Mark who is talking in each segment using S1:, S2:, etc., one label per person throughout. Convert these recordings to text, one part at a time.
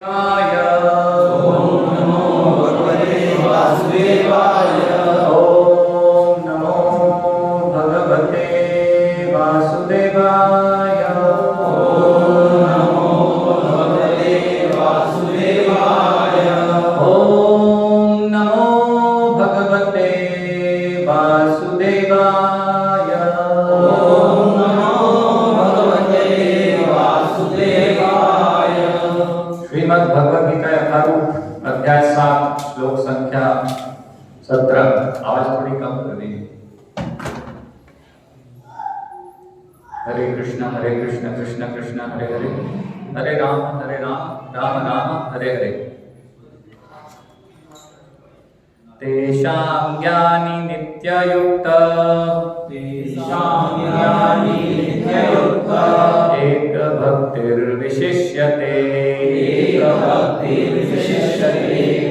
S1: ओम नमो भगवते वासुदेवाय। ओम नमो भगवते वासुदेवाय। ओम नमो भगवते वासुदेवाय। ओम नमो भगवते वासुदेवाय। ओम नमो भगवते वासुदेवाय। श्रीमद् भगवद गीता यथारूप अध्याय 7 श्लोक संख्या 17। आवाज थोड़ी कम कर दीजिए। हरे कृष्ण कृष्ण कृष्ण हरे हरे, हरे राम राम राम हरे हरे। तेषां ज्ञानी नित्ययुक्त एक भक्तिर्विशिष्यते।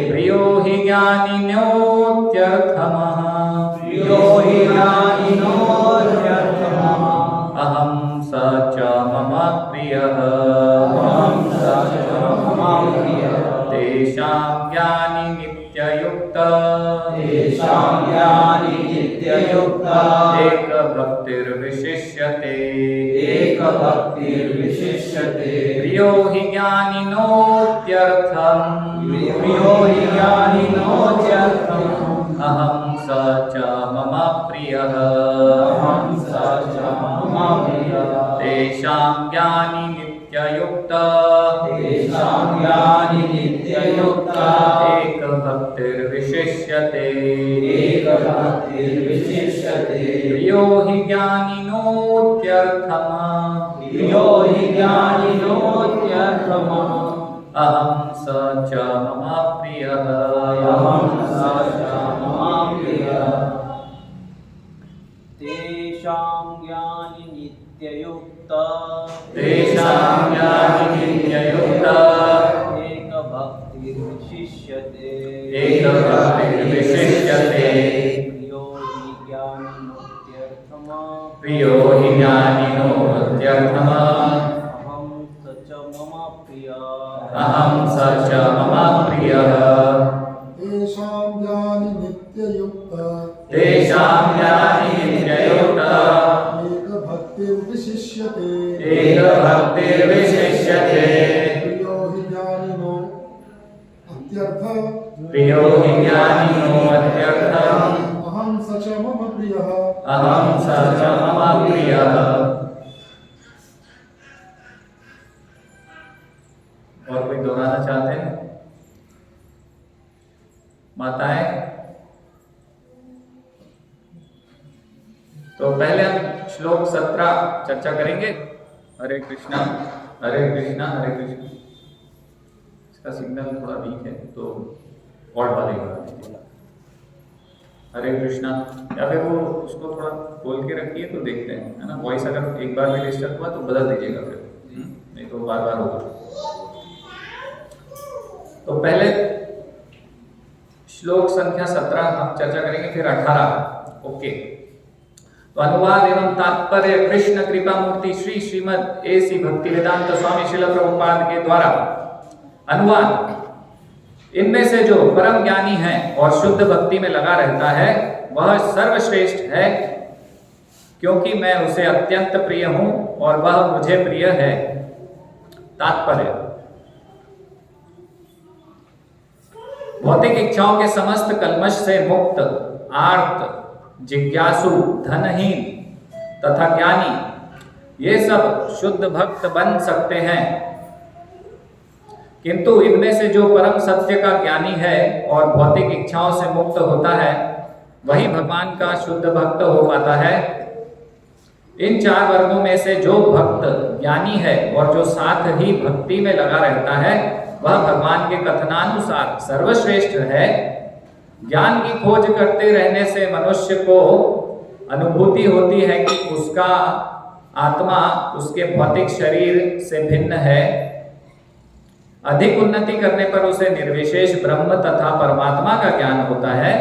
S1: प्रियो हि ज्ञानिनोत्यर्थमः। अहं स च मम प्रियः। तेषां ज्ञानी नित्ययुक्त एक भक्तिर्विशिष्यते। प्रियो हि ज्ञानिनोत्यर्थम्। अहं स च मम प्रियः। तेषां ज्ञानी नित्ययुक्त एक भक्तिर्विशिष्यते। प्रियो हि ज्ञानिनोत्यर्थम्। अहं स च मम प्रियः।
S2: तेषां ज्ञानी नित्ययुक्त एक भक्तिर्विशिष्यते।
S1: प्रियो हि ज्ञानिनोत्यर्थम्। अहं स च मम प्रियः।
S3: तेषां ज्ञानी नित्ययुक्त एक भक्तिर्विशिष्यते। प्रियो हि ज्ञानिनो अत्यर्थम्। अहं स च मम प्रियः।
S1: और कोई दोहराना चाहते हैं? माताएं? तो पहले हम श्लोक 17 चर्चा करेंगे। हरे कृष्णा हरे कृष्णा हरे कृष्ण। इसका सिग्नल थोड़ा वीक है तो और बढ़ेगा। हरे कृष्णा, या फिर वो उसको थोड़ा खोल के रखिए तो देखते हैं, है ना। वॉइस अगर एक बार भी डिस्टर्ब हुआ तो बदल दीजिएगा फिर, नहीं तो बार बार होगा। तो पहले श्लोक संख्या 17 हम चर्चा करेंगे, फिर 18। ओके, तो अनुवाद एवं तात्पर्य कृष्ण कृपा मूर्ति श्री श्रीमद एसी भक्तिवेदांत स्वामी श्रील प्रभुपाद के द्वारा। अनुवाद: इनमें से जो परम ज्ञानी है और शुद्ध भक्ति में लगा रहता है वह सर्वश्रेष्ठ है, क्योंकि मैं उसे अत्यंत प्रिय हूं और वह मुझे प्रिय है। तात्पर्य: भौतिक इच्छाओं के समस्त कल्मश से मुक्त, आर्त, जिज्ञासु, धनहीन तथा ज्ञानी, ये सब शुद्ध भक्त बन सकते हैं। किंतु इनमें से जो परम सत्य का ज्ञानी है और भौतिक इच्छाओं से मुक्त होता है वही भगवान का शुद्ध भक्त हो पाता है। इन 4 वर्गों में से जो भक्त ज्ञानी है और जो साथ ही भक्ति में लगा रहता है वह भगवान के कथनानुसार सर्वश्रेष्ठ है। ज्ञान की खोज करते रहने से मनुष्य को अनुभूति होती है कि उसका आत्मा उसके भौतिक शरीर से भिन्न है। अधिक उन्नति करने पर उसे निर्विशेष ब्रह्म तथा परमात्मा का ज्ञान होता है।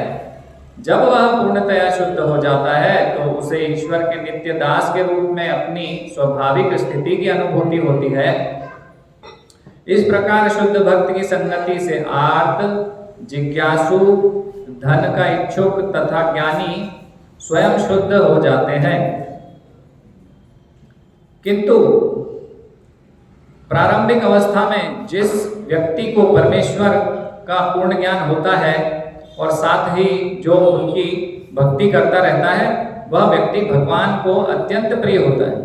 S1: जब वह पूर्णतया शुद्ध हो जाता है तो उसे ईश्वर के नित्य दास के रूप में अपनी स्वाभाविक स्थिति की अनुभूति होती है। इस प्रकार शुद्ध भक्त की संगति से आर्त, जिज्ञासु, धन का इच्छुक तथा ज्ञानी स्वयं शुद्ध हो जाते हैं। किंतु प्रारंभिक अवस्था में जिस व्यक्ति को परमेश्वर का पूर्ण ज्ञान होता है और साथ ही जो उनकी भक्ति करता रहता है, वह व्यक्ति भगवान को अत्यंत प्रिय होता है।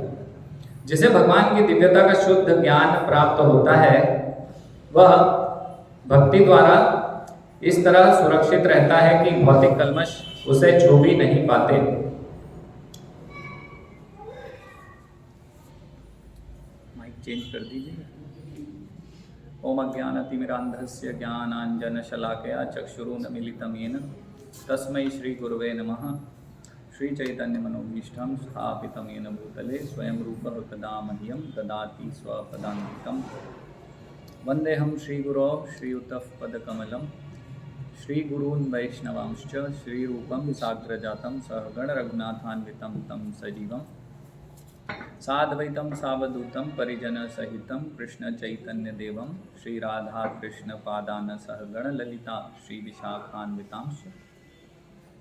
S1: जिसे भगवान की दिव्यता का शुद्ध ज्ञान प्राप्त होता है, वह भक्ति द्वारा इस तरह सुरक्षित रहता है कि भौतिक कल्मश उसे छू भी नहीं पाते। माइक चेंज कर दीजिए। ओम अज्ञानतिमिरान्धस्य ज्ञानाञ्जनशलाकया चक्षुरुन्मीलितं येन तस्मै श्री गुरुवे नमः। श्री चैतन्य मनोभीष्टं स्थापितं येन भूतले स्वयं रूपः तदा मह्यं ददाति स्वपदान्तिकम्। वन्देऽहं श्रीगुरो श्रीयुतः पदकमलं श्रीगुरून् वैष्णवांश्च श्रीरूपं साग्रजातं सहगण रघुनाथान्वितं तं सजीवं साद्वैतं सावधूतं परिजनसहितं कृष्णचैतन्यदेवं श्रीराधाकृष्णपादान् सहगण ललिता श्रीविशाखान्वितांश्च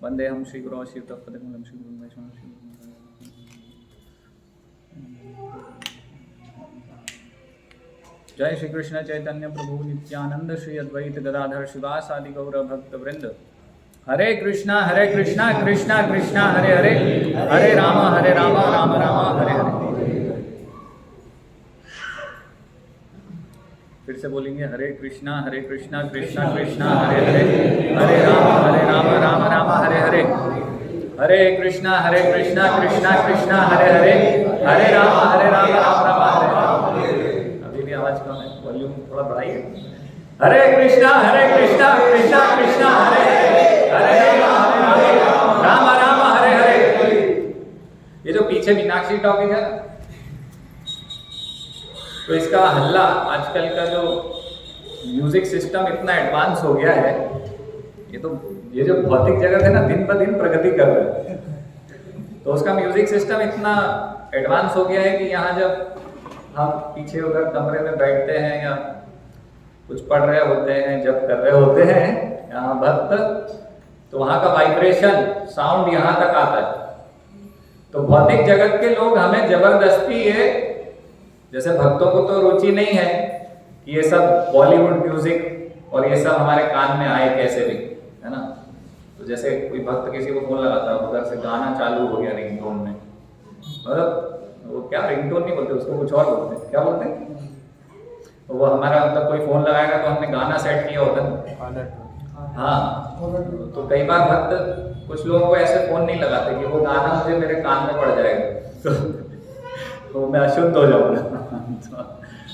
S1: वन्देऽहं श्रीगुरो श्रीयुतः पदकमलं श्रीगुरून् वैष्णवांश्च। जय श्री कृष्ण चैतन्य प्रभु नित्यानंद श्री अद्वैत गदाधर शिवासादि गौर भक्त वृंद। हरे कृष्णा कृष्णा कृष्णा हरे हरे, हरे राम राम राम हरे हरे। फिर से बोलेंगे, हरे कृष्णा कृष्णा कृष्णा हरे हरे, हरे राम राम हरे हरे। हरे कृष्णा कृष्णा कृष्णा हरे हरे, हरे राम राम हरे हरे। आवाज कम है, वॉल्यूम थोड़ा बढ़ाइए। हरे कृष्णा कृष्णा कृष्णा हरे हरे, हरे राम हरे हरे। ये जो पीछे मीनाक्षी टॉकीज है ना, तो इसका हल्ला, आजकल का जो म्यूजिक सिस्टम इतना एडवांस हो गया है, ये जो भौतिक जगत है ना, दिन ब दिन प्रगति कर रहा है। तो उसका म्यूजिक सिस्टम इतना एडवांस हो गया है कि यहाँ जब हम पीछे उधर कमरे में बैठते हैं या कुछ पढ़ रहे होते हैं, जब कर रहे होते हैं यहाँ भक्त, तो वहाँ का वाइब्रेशन साउंड यहाँ तक आता है। तो भौतिक जगत के लोग हमें जबरदस्ती ये, जैसे भक्तों को तो रुचि नहीं है कि ये सब बॉलीवुड म्यूजिक और ये सब हमारे कान में आए कैसे भी, है ना। तो जैसे कोई भक्त किसी को फोन लगाता है, उधर से गाना चालू हो गया रिंगटोन में, मतलब वो क्या रिंगटोन नहीं बोलते उसको, कुछ और बोलते हैं, क्या बोलते हैं तो वो हमारा, मतलब कोई फोन लगाएगा तो हमने गाना सेट किया होता है। हाँ, तो कई बार भक्त कुछ लोगों को ऐसे फोन नहीं लगाते कि वो गाना मुझे मेरे कान में पड़ जाएगा तो मैं अशुद्ध हो जाऊंगा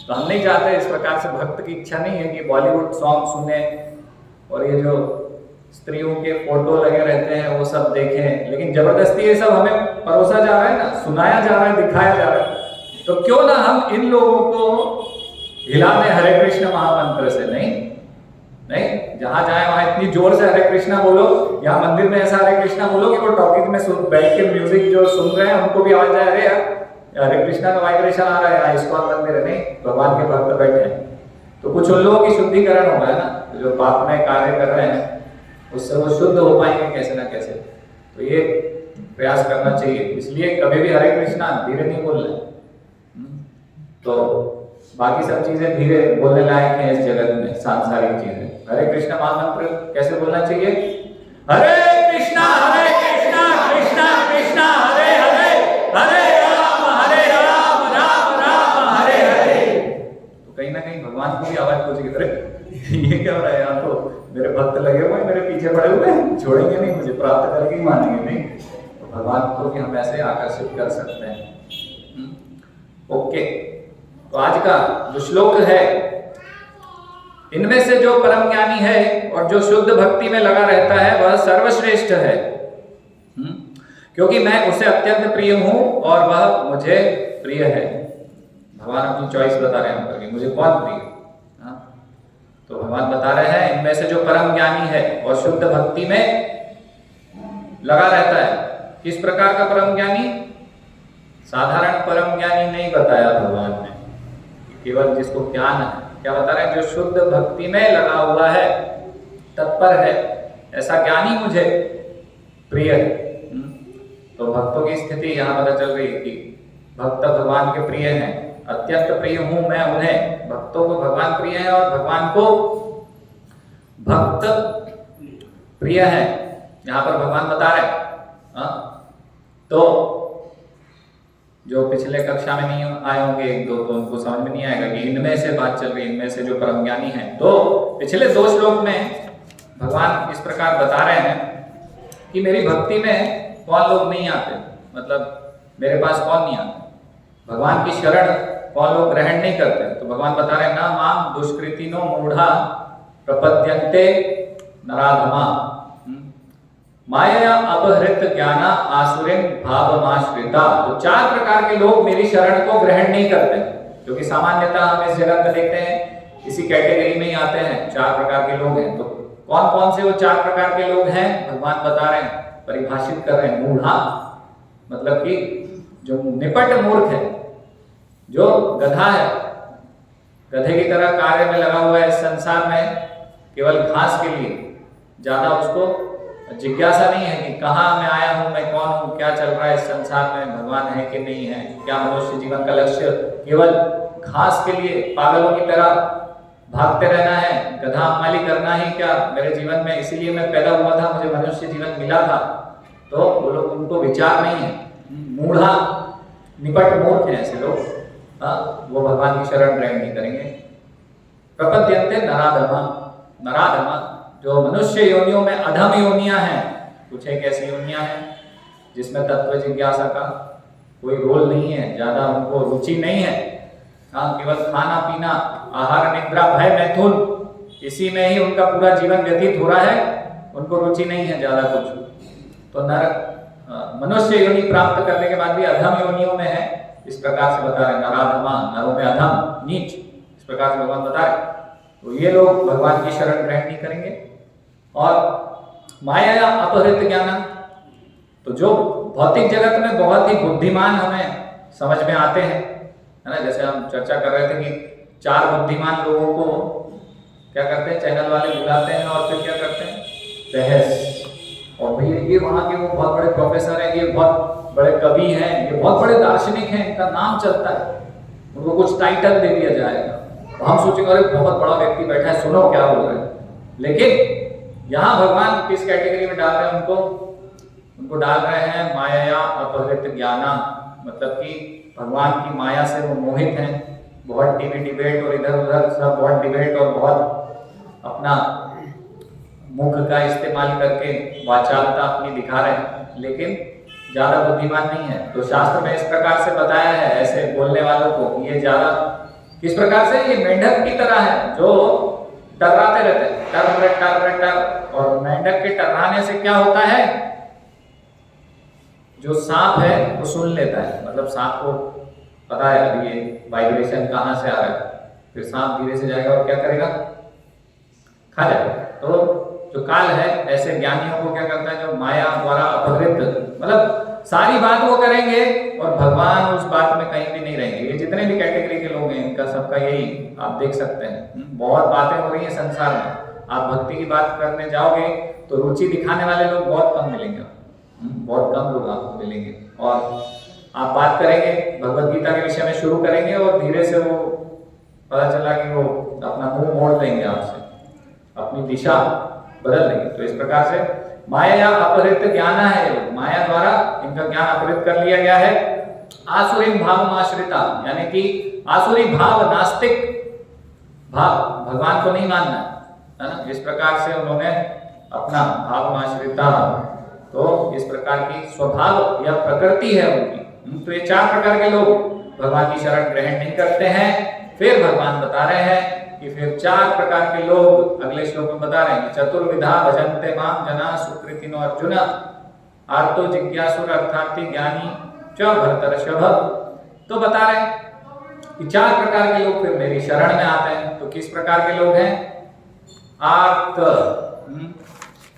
S1: तो हम नहीं चाहते इस प्रकार से। भक्त की इच्छा नहीं है कि बॉलीवुड सॉन्ग सुने और ये जो स्त्रियों के फोटो लगे रहते हैं वो सब देखें, लेकिन जबरदस्ती ये सब हमें परोसा जा रहा है ना, सुनाया जा रहा है, दिखाया जा रहा है। तो क्यों ना हम इन लोगों को हिला दें हरे कृष्ण महामंत्र से। नहीं, जहां जाए वहां इतनी जोर से हरे कृष्णा बोलो, यहाँ मंदिर में ऐसा हरे कृष्णा बोलो कि वो टॉकीज में बैठ के म्यूजिक जो सुन रहे हैं उनको भी आवाज जाए, अरे यार हरे कृष्णा का वाइब्रेशन आ रहा है, इसको मंदिर है, नहीं भगवान के भक्त बैठे हैं। तो कुछ उन लोगों की शुद्धिकरण होगा ना, जो पाप में कार्य कर रहे हैं उससे वो शुद्ध हो पाएंगे कैसे ना कैसे। तो ये प्रयास करना चाहिए। इसलिए कभी भी हरे कृष्णा धीरे नहीं बोलना, तो बाकी सब चीजें धीरे बोलने लायक हैं इस जगत में, सांसारिक चीजें। हरे कृष्णा महामंत्र कैसे बोलना चाहिए? हरे कृष्णा कृष्णा कृष्णा हरे हरे, हरे राम राम हरे हरे। तो कहीं ना कहीं भगवान को भी आवाज पहुंचेगी, अरे ये क्या हो रहा है, यहाँ तो मेरे भक्त लगे हुए मेरे पीछे पड़े हुए हैं, छोड़ेंगे नहीं मुझे, प्राप्त करके ही मानेंगे। नहीं, तो भगवान को भी हम ऐसे आकर्षित कर सकते हैं। ओके, तो आज का जो श्लोक है, इनमें से जो परम ज्ञानी है और जो शुद्ध भक्ति में लगा रहता है वह सर्वश्रेष्ठ है, क्योंकि मैं उसे अत्यंत प्रिय हूं और वह मुझे प्रिय है। भगवान अपनी चॉइस बता रहे हैं कि मुझे कौन प्रिय है। तो भगवान बता रहे हैं, इनमें से जो परम ज्ञानी है और शुद्ध भक्ति में लगा रहता है। किस प्रकार का परम ज्ञानी? साधारण परम ज्ञानी नहीं बताया भगवान ने, केवल जिसको ज्ञान है, क्या बता रहे हैं? जो शुद्ध भक्ति में लगा हुआ है, तत्पर है, ऐसा ज्ञानी मुझे प्रिय है। तो भक्तों की स्थिति यहाँ पता चल रही है कि भक्त भगवान के प्रिय हैं, अत्यंत प्रिय हूं मैं उन्हें। भक्तों को भगवान प्रिय है और भगवान को भक्त प्रिय है, यहाँ पर भगवान बता रहे हैं। तो जो पिछले कक्षा में नहीं आए होंगे एक दो, तो उनको समझ में नहीं आएगा कि इनमें से बात चल रही है, इनमें से जो परम ज्ञानी है। तो पिछले 2 श्लोक में भगवान इस प्रकार बता रहे हैं कि मेरी भक्ति में कौन लोग नहीं आते, मतलब मेरे पास कौन नहीं आते, भगवान की शरण कौन लोग ग्रहण नहीं करते। तो भगवान बता रहे हैं, ना माम दुष्कृतिनो मूढ़ा प्रपद्यन्ते नराधमा माया अपहृत ज्ञाना आसुरिन भावमाश्रिता। तो 4 प्रकार के लोग मेरी शरण को ग्रहण नहीं करते, क्योंकि सामान्यतः हम इस जगत में देखते हैं इसी कैटेगरी में ही आते हैं। 4 प्रकार के लोग हैं। तो कौन कौन से वो 4 प्रकार के लोग हैं भगवान बता रहे हैं, परिभाषित कर रहे हैं। मूढ़ा मतलब कि जो निपट मूर्ख है, जो गधा है, गधे की तरह कार्य में लगा हुआ है इस संसार में, केवल घास के लिए, ज्यादा उसको जिज्ञासा नहीं है कि कहाँ मैं आया हूँ, मैं कौन हूँ, क्या चल रहा है इस संसार में, भगवान है कि नहीं है, क्या मनुष्य जीवन का लक्ष्य केवल घास के लिए पागलों की तरह भागते रहना है, गधा माली करना ही क्या मेरे जीवन में, इसीलिए मैं पैदा हुआ था, मुझे मनुष्य जीवन मिला था। तो वो लोग, उनको विचार नहीं है, मूढ़ा निपट मूर्ख है ऐसे लोग। वो भगवान की शरण ग्रहण नहीं करेंगे। प्रपद्यन्ते नराधमा, नराधमा जो मनुष्य योनियों में अधम योनियां हैं, कुछ एक ऐसी योनियां हैं जिसमें तत्व जिज्ञासा का कोई रोल नहीं है, ज्यादा उनको रुचि नहीं है। केवल खाना पीना, आहार निद्रा भय मैथुन, इसी में ही उनका पूरा जीवन व्यतीत हो रहा है, उनको रुचि नहीं है ज्यादा कुछ। तो मनुष्य योनि प्राप्त करने के बाद भी अधम योनियों में है, इस प्रकार से बता रहे नराधमा, नरों में अधम, नीच, इस प्रकार से भगवान बता रहे। तो ये लोग भगवान की शरण ग्रहण नहीं करेंगे। और माया अपहृत ज्ञान, तो जो भौतिक जगत में बहुत ही बुद्धिमान हमें समझ में आते हैं, है ना, जैसे हम चर्चा कर रहे थे कि 4 बुद्धिमान लोगों को क्या करते हैं, चैनल वाले बुलाते हैं और फिर क्या करते हैं, बहस। और भैया ये वहाँ के वो बहुत बड़े प्रोफेसर हैं, ये बहुत बड़े कवि हैं, ये बहुत बड़े दार्शनिक हैं, इनका नाम चलता है, उनको कुछ टाइटल दे दिया जाएगा। हम सोचेंगे अरे बहुत बड़ा व्यक्ति बैठा है, सुनो क्या बोल रहे हैं। लेकिन यहाँ भगवान किस कैटेगरी में डाल रहे हैं उनको डाल रहे हैं माया अपहृत ज्ञाना, मतलब कि भगवान की माया से वो मोहित हैं। बहुत टीवी डिबेट और इधर उधर सब बहुत डिबेट और बहुत अपना मुख का इस्तेमाल करके वाचालता अपनी दिखा रहे हैं, लेकिन ज्यादा बुद्धिमान नहीं है। तो शास्त्र में इस प्रकार से बताया है ऐसे बोलने वालों को, ये ज्यादा किस प्रकार से, ये मेंढक की तरह है जो टर्राते रहते हैं, टर। और मेंढक के टर्राने से क्या होता है, जो सांप है वो सुन लेता है, मतलब सांप को पता है अभी ये वाइब्रेशन कहाँ से आ रहा है, फिर सांप धीरे से जाएगा और क्या करेगा, खा जाएगा। तो जो काल है ऐसे ज्ञानियों को क्या करता है, जो माया द्वारा अपहृत, मतलब सारी बात वो करेंगे और भगवान उस बात में कहीं भी नहीं रहेंगे। ये जितने भी कैटेगरी के लोग हैं इनका सबका यही आप देख सकते हैं। बहुत बातें हो रही है संसार में, आप भक्ति की बात करने जाओगे तो रुचि दिखाने वाले लोग बहुत कम मिलेंगे, बहुत कम लोग आपको मिलेंगे। और आप बात करेंगे भगवत गीता के विषय में शुरू करेंगे और धीरे से वो पता चला कि वो अपना मुंह मोड़ देंगे आपसे, अपनी दिशा बदल देंगे। तो इस प्रकार से माया अपहृत ज्ञान है, माया द्वारा इनका ज्ञान अपहृत कर लिया गया है। आसुरी भावमाश्रिता, यानी कि आसुरी भाव, नास्तिक भाव, भगवान को नहीं मानना है ना, इस प्रकार से उन्होंने अपना भावमाश्रिता, तो इस प्रकार की स्वभाव या प्रकृति है उनकी। तो ये 4 प्रकार के लोग भगवान की शरण ग्रहण नहीं करते हैं। फिर भगवान बता रहे हैं कि फिर 4 प्रकार के लोग अगले श्लोक में बता रहे हैं कि चतुर्विधा भजन्ते माम जना सुकृतिनो अर्जुन आर्तो जिज्ञासुर अर्थार्थी ज्ञानी च भरतर्षभ। तो बता रहे हैं कि 4 प्रकार के लोग फिर मेरी शरण में आते हैं। तो किस प्रकार के लोग हैं, आर्त,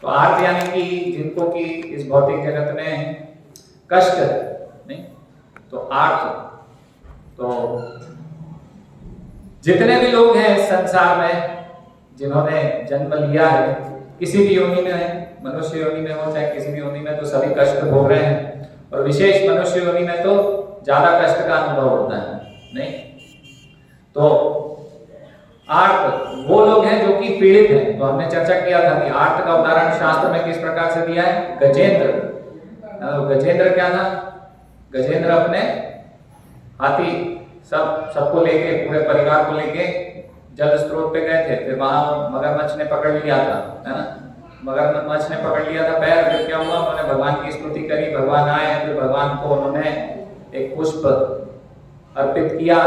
S1: तो आर्त यानी कि जिनको कि इस भौतिक जगत में कष्ट नहीं, तो आर्त, तो जितने भी लोग हैं इस संसार में जिन्होंने जन्म लिया है, किसी भी योनि में है, मनुष्य योनि में हो चाहे किसी भी योनि में, तो सभी कष्ट भोग रहे हैं। और विशेष मनुष्य योनि में तो ज्यादा कष्ट का अनुभव होता है, नहीं? तो आर्त वो लोग हैं जो कि पीड़ित हैं। तो हमने चर्चा किया था कि आर्त का उदाहरण शास्त्र में किस प्रकार से दिया है, गजेंद्र। गजेंद्र क्या था? गजेंद्र अपने हाथी सबको लेके, पूरे परिवार को लेके जल स्रोत पे गए थे। फिर वहां मगरमच्छ ने पकड़ लिया था, है ना? मगरमच्छ ने पकड़ लिया था पैर। फिर क्या हुआ, उन्होंने भगवान की स्तुति करी, भगवान आए, फिर भगवान को उन्होंने एक पुष्प अर्पित किया।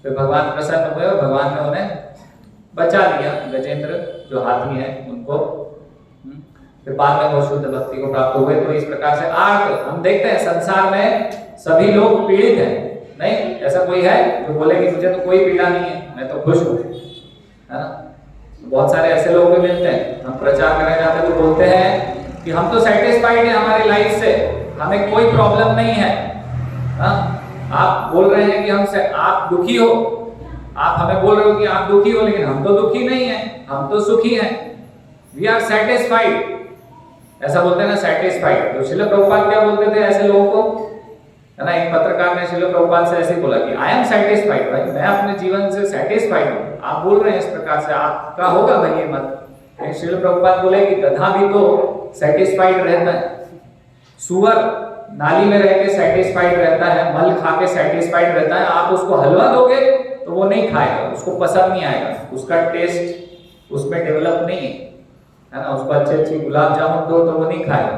S1: फिर भगवान प्रसन्न हुए और भगवान ने उन्हें बचा लिया, गजेंद्र जो हाथी हैं उनको। फिर बाद में वो शुद्ध भक्ति को प्राप्त हुए। तो इस प्रकार से आर्त हम देखते हैं संसार में सभी लोग पीड़ित हैं, नहीं? ऐसा कोई है जो बोले कि मुझे तो कोई पीड़ा नहीं है, मैं तो खुश हूँ, है ना? बहुत सारे ऐसे लोग भी मिलते हैं, हम प्रचार करने जाते तो बोलते हैं कि हम तो सेटिस्फाइड हैं हमारी लाइफ से, हमें कोई प्रॉब्लम नहीं है। हाँ, आप बोल रहे हैं कि हमसे आप दुखी हो, आप हमें बोल रहे हो कि आप दुखी हो, लेकिन हम तो दुखी नहीं है, हम तो सुखी हैं। वी आर सेटिस्फाइड, ऐसा बोलते हैं ना, सेटिस्फाइड। तो श्रील प्रभुपाद क्या बोलते थे ऐसे लोगों को, है ना? एक पत्रकार ने श्रील प्रभुपाद से ऐसे बोला कि आई एम सेटिस्फाइड, भाई मैं अपने जीवन से सेटिस्फाइड हूँ। आप बोल रहे हैं इस प्रकार से, आपका होगा भाई ये मत। श्रील प्रभुपाद बोले कि गधा भी तो सेटिस्फाइड रहता है, सुअर नाली में रह के सेटिस्फाइड रहता है, मल खा के सेटिस्फाइड रहता है। आप उसको हलवा दोगे तो वो नहीं खाएगा, उसको पसंद नहीं आएगा, उसका टेस्ट उसमें डेवलप नहीं है ना? उसको अच्छी गुलाब जामुन दो तो वो नहीं खाएगा।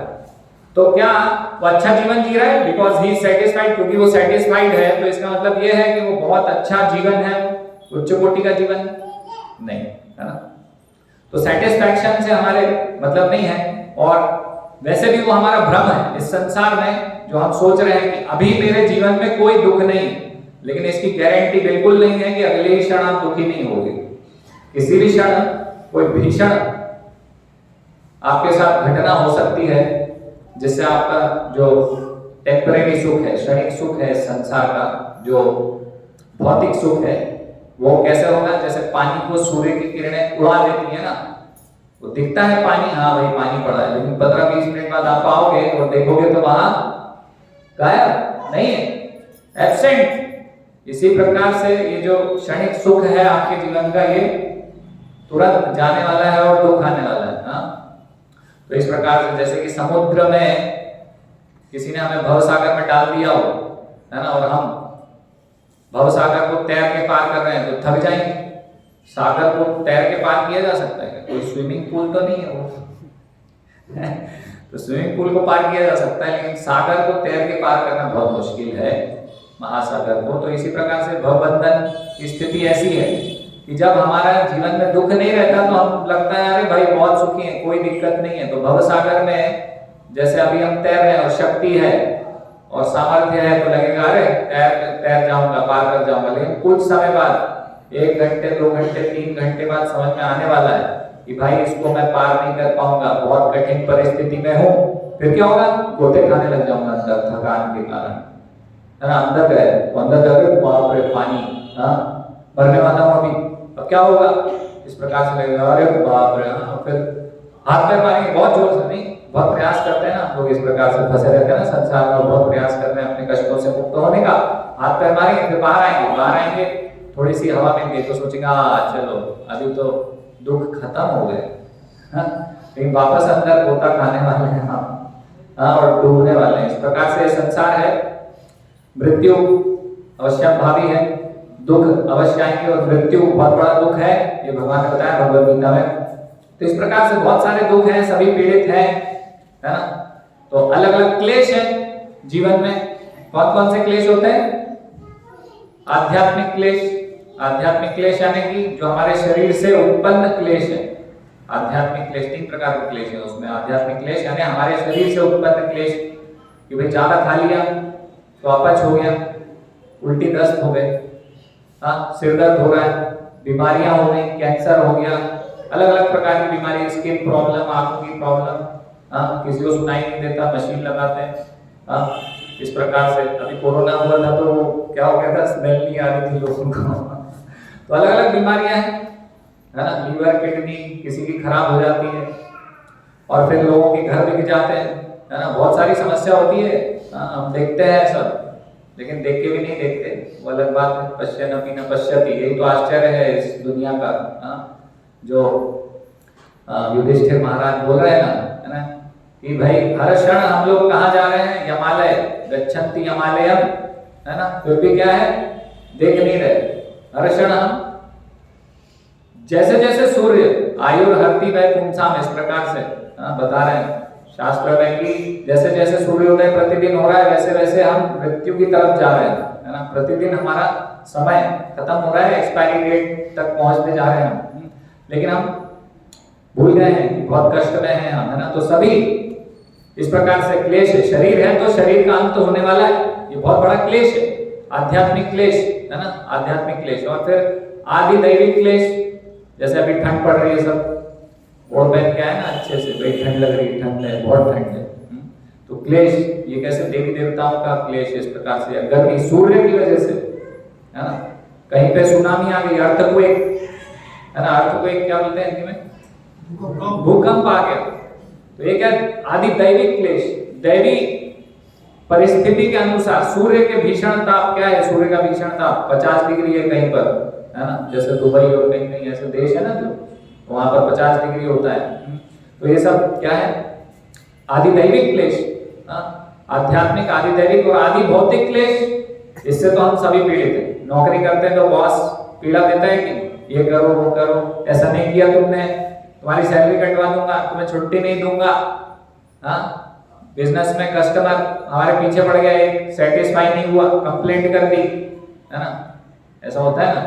S1: तो क्या वो अच्छा जीवन जी रहा है बिकॉज ही इज सेटिस्फाइड? क्योंकि वो सेटिस्फाइड है तो इसका मतलब ये है कि वो बहुत अच्छा जीवन है, उच्च कोटि का जीवन नहीं, है ना? तो सेटिस्फैक्शन से हमारे मतलब नहीं है। और वैसे भी वो हमारा भ्रम है इस संसार में, जो हम सोच रहे हैं कि अभी मेरे जीवन में कोई दुख नहीं, लेकिन इसकी गारंटी बिल्कुल नहीं है कि अगले ही क्षण आप दुखी नहीं होगे। किसी भी क्षण कोई भीषण आपके साथ घटना हो सकती है जिससे आपका जो टेम्परेरी सुख है, क्षणिक सुख है संसार का, जो भौतिक सुख है, वो कैसे होगा? जैसे पानी को सूर्य की किरणें उड़ा देती है ना, वो दिखता है पानी, हाँ भाई पानी पड़ा है, लेकिन 15-20 मिनट बाद आप आओगे और देखोगे तो वहां गायब, नहीं है, एब्सेंट। इसी प्रकार से ये जो क्षणिक सुख है आपके जीवन का, ये तुरंत जाने वाला है और दुख आने वाला है। हाँ, तो इस प्रकार से जैसे कि समुद्र में किसी ने हमें भवसागर में डाल दिया हो, है ना, और हम भवसागर को तैर के पार कर रहे हैं तो थक जाएंगे। सागर को तैर के पार किया जा सकता है? कोई स्विमिंग पूल तो नहीं है वो तो स्विमिंग पूल को पार किया जा सकता है, लेकिन सागर को तैर के पार करना बहुत मुश्किल है, महासागर को। तो इसी प्रकार से भवबंधन की स्थिति ऐसी है कि जब हमारा जीवन में दुख नहीं रहता तो हम लगता है अरे भाई बहुत सुखी है, कोई दिक्कत नहीं है। तो भवसागर में जैसे अभी हम तैर रहे हैं और शक्ति है और सामर्थ्य है तो लगेगा अरे तैर जाऊंगा, पार कर जाऊंगा, लेकिन कुछ समय बाद 1 घंटे 2 घंटे 3 घंटे बाद समझ में आने वाला है कि भाई इसको मैं पार नहीं कर पाऊंगा, बहुत कठिन परिस्थिति में हूँ। फिर क्या होगा? गोते खाने लग जाऊंगा अंदर, थकान के कारण, है ना। अंदर गए तो अंदर जाकर बाप रे पानी, हाँ मरने वाला हूँ अभी, अब क्या होगा? इस प्रकार से लगेगा अरे बाप रे। हाँ, फिर हाथ पैर मारेंगे बहुत जोर से, नहीं, बहुत प्रयास करते हैं ना लोग, इस प्रकार से फंसे रहते हैं ना संसार में, बहुत प्रयास करते हैं अपने कष्टों से मुक्त होने का। हाथ पैर मारेंगे फिर बाहर आएंगे, थोड़ी सी हवा मिल गई तो सोचेंगे चलो अभी तो दुख खत्म हो गए, लेकिन वापस अंदर गोता खाने वाले हैं हम, हाँ, और डूबने वाले हैं। इस प्रकार से संसार है, मृत्यु अवश्य भावी है, दुख अवश्य आएंगे और मृत्यु बहुत बड़ा दुख है, ये भगवान ने बताया भगवद गीता में। तो इस प्रकार से बहुत सारे दुख हैं, सभी पीड़ित हैं, है ना। तो अलग अलग क्लेश है जीवन में। कौन कौन से क्लेश होते हैं? आध्यात्मिक क्लेश, आध्यात्मिक क्लेश यानी कि जो हमारे शरीर से उत्पन्न क्लेश है। आध्यात्मिक क्लेश 3 प्रकार के क्लेश है उसमें। आध्यात्मिक क्लेश यानी हमारे शरीर से उत्पन्न क्लेश, कि भाई ज्यादा खा लिया तो अपच हो गया, उल्टी दस्त हो गए, हाँ, सिर दर्द हो रहा है, बीमारियां हो गई, कैंसर हो गया, अलग अलग प्रकार की बीमारी, स्किन प्रॉब्लम, आंखों की प्रॉब्लम, हाँ, किसी को सुनाई नहीं देता, मशीन लगाते हैं, हाँ, इस प्रकार से। अभी कोरोना हुआ था तो क्या हो गया था, स्मेल नहीं आ रही थी लोगों को, तो अलग अलग बीमारियां हैं, है ना। लीवर, किडनी किसी की खराब हो जाती है और फिर लोगों के घर बिक जाते हैं, है ना। बहुत सारी समस्या होती है। हम देखते हैं सब, लेकिन देख के भी नहीं देखते, वो अलग बात है। पश्यन्नपि न पश्यति, यही तो आश्चर्य है इस दुनिया का। जो युधिष्ठिर महाराज बोल रहे हैं ना, है ना, कि भाई हर क्षण हम लोग कहाँ जा रहे हैं, यमालय गच्छन्ति यमालयम, है ना। फिर भी क्या है, देख नहीं रहे। हर क्षण हम जैसे जैसे सूर्य आयुर्हति वै पुंसाम, इस प्रकार से बता रहे हैं शास्त्र में कि जैसे जैसे सूर्योदय प्रतिदिन हो रहा है, वैसे वैसे हम मृत्यु की तरफ जा रहे हैं, है ना। प्रतिदिन हमारा समय खत्म हो रहा है, एक्सपायरी डेट तक पहुंचते जा रहे हैं हम। लेकिन हम भूल गए हैं कि बहुत कष्ट में हैं हम, है ना। तो सभी इस प्रकार से क्लेश है। शरीर है तो शरीर का अंत होने वाला है, ये बहुत बड़ा क्लेश है, आध्यात्मिक क्लेश, है ना, आध्यात्मिक क्लेश। और फिर आदि दैविक क्लेश, जैसे अभी ठंड पड़ रही है, सब और पहन के आए ना अच्छे से, भाई ठंड लग रही है, ठंड है, बहुत ठंड है। तो क्लेश, ये कैसे देवी देवताओं का क्लेश इस प्रकार से, गर्मी सूर्य की वजह से, है ना। कहीं पे सुनामी आ गई, अर्थक्वेक, है ना। अर्थक्वेक क्या बोलते हैं हिंदी में, भूकंप आ गया। तो ये क्या, आदि दैविक क्लेश, दैवी परिस्थिति के अनुसार। सूर्य के भीषण ताप क्या है, सूर्य का भीषण ताप 50 डिग्री है कहीं पर, है ना। जैसे दुबई और कहीं कहीं ऐसे देश है ना, जो वहां पर 50 डिग्री होता है। तो ये सब क्या है, आदि दैविक क्लेश, आध्यात्मिक, आदि दैविक और आदि भौतिक क्लेश। इससे तो हम सभी पीड़ित हैं। नौकरी करते हैं तो बॉस पीड़ा देता है कि ये करो वो करो, ऐसा नहीं किया तुमने, तुम्हारी सैलरी कटवा दूंगा, तुम्हें छुट्टी नहीं दूंगा। बिजनेस में कस्टमर हमारे पीछे पड़ गया, एक सेटिस्फाई नहीं हुआ, कंप्लेंट कर दी, है ना। ऐसा होता है ना।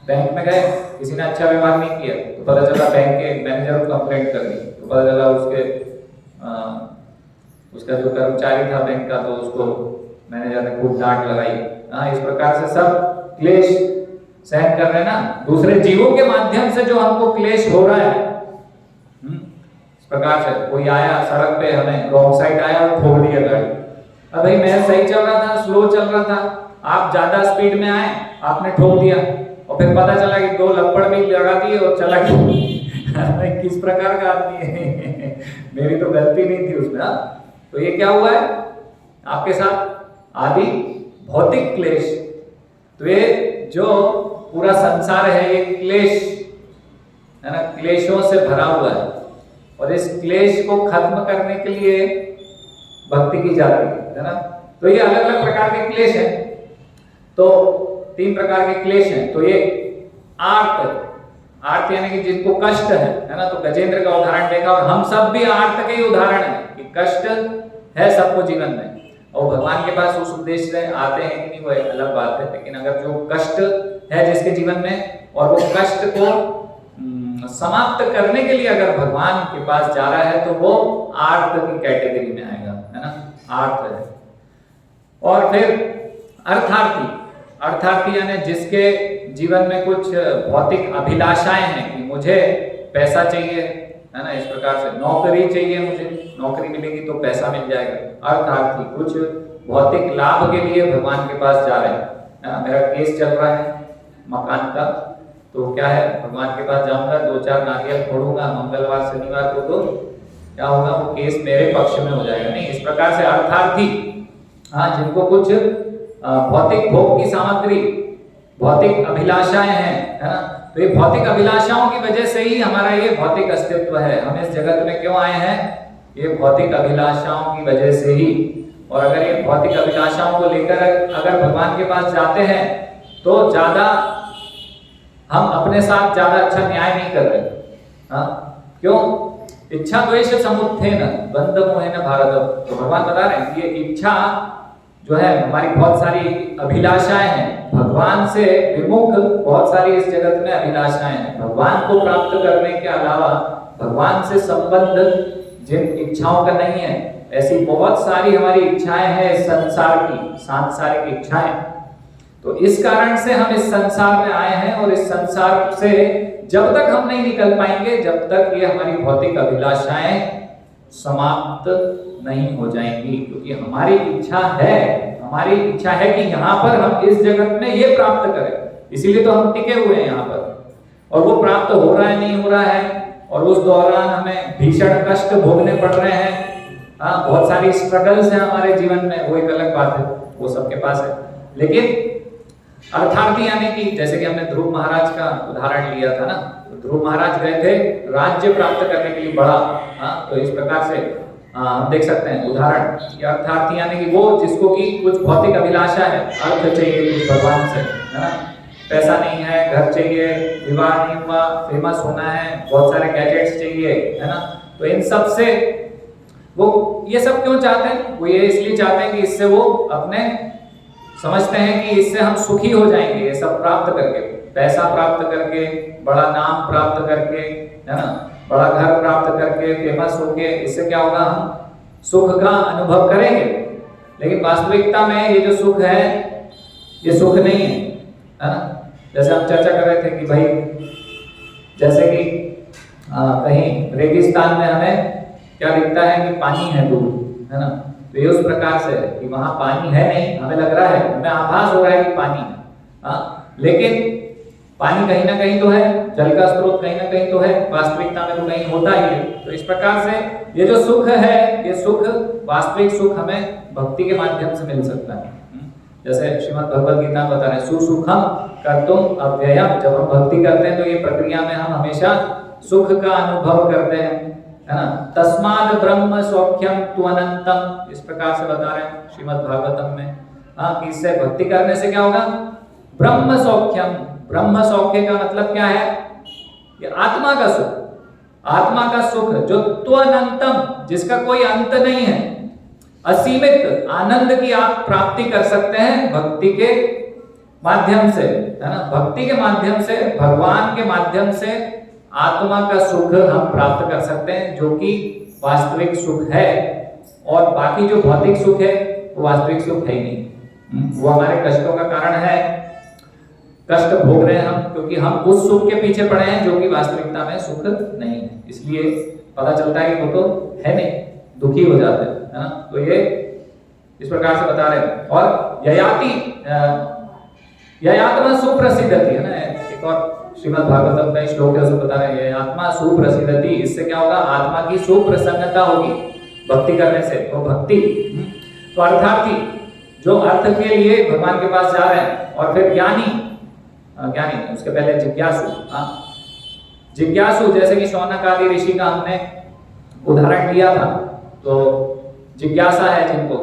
S1: बैंक में गए, किसी ने अच्छा व्यवहार नहीं किया तो पता चला बैंक के मैनेजर को कंप्लेंट कर दी, तो पता चला उसका जो कर्मचारी था बैंक का, तो उसको मैनेजर ने खूब डांट लगाई। इस प्रकार से सब क्लेश सहन कर रहे हैं ना, दूसरे जीवों के माध्यम से जो हमको क्लेश हो रहा है। इस प्रकार से कोई आया सड़क पे, हमें रॉन्ग साइड आया और ठोक दिया गाड़ी। अब भाई मैं सही चल रहा था, स्लो चल रहा था, आप ज्यादा स्पीड में आए, आपने ठोक दिया, और फिर पता चला कि 2 लपड़ भी लगा दिए और चला गया। किस प्रकार का आदमी है, मेरी तो गलती नहीं थी उसमें। तो ये क्या हुआ है आपके साथ, आदि भौतिक क्लेश। तो ये जो पूरा संसार है, ये क्लेश, है ना, क्लेशों से भरा हुआ है। और इस क्लेश को खत्म करने के लिए भक्ति की जाती है ना। तो ये अलग अलग प्रकार के क्लेश हैं। तो 3 प्रकार के क्लेश हैं। तो ये आर्त यानी कि जिनको कष्ट है ना। तो गजेंद्र का उदाहरण देखा, और हम सब भी आर्त के ही उदाहरण हैं कि कष्ट है सबको जीवन में, और भगवान के पास उस उद्देश्य से आते हैं कि नहीं, वो एक अलग बात है। लेकिन अगर जो कष्ट है जिसके जीवन में, और वो कष्ट को समाप्त करने के लिए अगर भगवान के पास जा रहा है, तो वो आर्त की कैटेगरी में आएगा, है ना, आर्त है। और फिर अर्थार्थी यानी जिसके जीवन में कुछ भौतिक अभिलाषाएं हैं कि मुझे पैसा चाहिए, है ना, इस प्रकार से नौकरी चाहिए, मुझे नौकरी मिलेगी तो पैसा मिल जाएगा। अर्थार्थी कुछ भौतिक लाभ के लिए भगवान के पास जा रहे हैं, है ना। मेरा केस चल रहा है मकान का, तो क्या है, भगवान के पास जाऊंगा, 2-4 नारियल फोड़ूंगा मंगलवार शनिवार को, तो क्या होगा, वो केस मेरे पक्ष में हो जाएगा। नहीं, इस प्रकार से अर्थार्थी, जिनको कुछ भौतिक भोग की सामग्री, भौतिक अभिलाषाएं हैं, है ना। तो ये भौतिक अभिलाषाओं की वजह से ही हमारा ये भौतिक अस्तित्व है। हम इस जगत में क्यों आए हैं, ये भौतिक अभिलाषाओं की वजह से ही। और अगर ये भौतिक अभिलाषाओं को लेकर अगर भगवान के पास जाते हैं, तो ज्यादा हम अपने साथ ज्यादा अच्छा न्याय नहीं कर रहे। क्यों, इच्छा द्वेष समुत्थेन बंध मोहेन भारत। तो भगवान बता रहे हैं कि ये इच्छा जो है, हमारी बहुत सारी अभिलाषाएं हैं, भगवान से विमुख बहुत सारी इस जगत में अभिलाषाएं हैं। भगवान को प्राप्त करने के अलावा भगवान से संबंध जिन इच्छाओं का नहीं है, ऐसी बहुत सारी हमारी इच्छाएं हैं इस संसार की, सांसारिक इच्छाएं। तो इस कारण से हम इस संसार में आए हैं, और इस संसार से जब तक हम नहीं निकल पाएंगे, जब तक ये हमारी भौतिक अभिलाषाएं समाप्त नहीं हो जाएंगी। क्योंकि हमारी इच्छा है कि यहाँ पर हम इस जगत में ये प्राप्त करें, इसीलिए तो हम टिके हुए हैं यहाँ पर, और वो प्राप्त हो रहा है नहीं हो रहा है, और उस दौरान हमें भीषण कष्ट भोगने पड़ रहे हैं। हाँ, बहुत सारी स्ट्रगल्स हैं हमारे जीवन में, वो एक अलग बात है, वो सबके पास है। लेकिन अर्थार्थी यानी कि जैसे कि हमने ध्रुव महाराज का उदाहरण लिया था ना, तो ध्रुव महाराज गए थे राज्य प्राप्त करने के लिए बड़ा। हाँ, तो इस प्रकार से हम देख सकते हैं उदाहरण कि अर्थार्थी यानी कि वो जिसको कि कुछ भौतिक अभिलाषा है, अर्थ चाहिए कुछ भगवान से, है ना, पैसा नहीं है, घर चाहिए, विवाह नहीं हुआ, फेमस होना है, बहुत सारे गैजेट्स चाहिए, है ना, तो इन सब से वो ये सब क्यों चाहते हैं? वो ये इसलिए चाहते हैं कि इससे वो अपने समझते हैं कि इससे हम सुखी हो जाएंगे, ये सब प्राप्त करके, पैसा प्राप्त करके, बड़ा नाम प्राप्त करके, है ना, बड़ा घर प्राप्त करके, फेमस होके, इससे क्या होगा, हम सुख का अनुभव करेंगे। लेकिन वास्तविकता में ये जो सुख है ये सुख नहीं है ना। जैसे हम चर्चा कर रहे थे कि भाई जैसे कि कहीं रेगिस्तान में हमें क्या दिखता है कि पानी है दूर, है ना, तो ये उस प्रकार से कि वहां पानी है नहीं, हमें लग रहा है, हमें आभास हो रहा है कि पानी है, हाँ, लेकिन पानी कहीं ना कहीं तो है, जल का स्रोत कहीं ना कहीं तो है, वास्तविकता में तो कहीं होता ही है। तो इस प्रकार से ये जो सुख है, ये सुख, वास्तविक सुख हमें भक्ति के माध्यम से मिल सकता है। जैसे श्रीमद् भगवद गीता बता रहे हैं, सुसुखम कर्तुम अव्ययम, जब हम भक्ति करते हैं तो ये प्रक्रिया में हम हमेशा सुख का अनुभव करते हैं, है ना। तस्माद ब्रह्म सौख्यम तु अनंतम, इस प्रकार से बता रहे हैं श्रीमद् भागवतम में। हाँ, कि इससे भक्ति करने से क्या होगा, ब्रह्म सौख्यम, ब्रह्म सौख्य का मतलब क्या है, ये आत्मा का सुख, आत्मा का सुख जो त्वनंतम, जिसका कोई अंत नहीं है, असीमित आनंद की आप प्राप्ति कर सकते हैं भक्ति के माध्यम से, है ना। भक्ति के माध्यम से, भगवान के माध्यम से आत्मा का सुख हम प्राप्त कर सकते हैं, जो कि वास्तविक सुख है। और बाकी जो भौतिक सुख है वो वास्तविक सुख है ही नहीं, वो हमारे कष्टों का कारण है, कष्ट भोग रहे हैं हम, क्योंकि हम उस सुख के पीछे पड़े हैं जो कि वास्तविकता में सुख नहीं है। इसलिए पता चलता है कि वो तो है नहीं, दुखी हो जाते हैं, है ना। तो ये इस प्रकार से बता रहे हैं। और ययात्मा सुप्रसिद्धति, है ना, एक और श्रीमद् भागवतम का श्लोक है, उसमें बता रहे हैं आत्मा सुप्रसिद्धति, इससे क्या होगा, आत्मा की सुप्रसन्नता होगी भक्ति करने से। तो भक्ति, तो अर्थार्थी जो अर्थ के लिए भगवान के पास जा रहे हैं, और फिर ज्ञानी, ज्ञानी उसके पहले जिज्ञासु, जिज्ञासु, जैसे कि शौनक आदि ऋषि का हमने उदाहरण लिया था। तो जिज्ञासा है जिनको,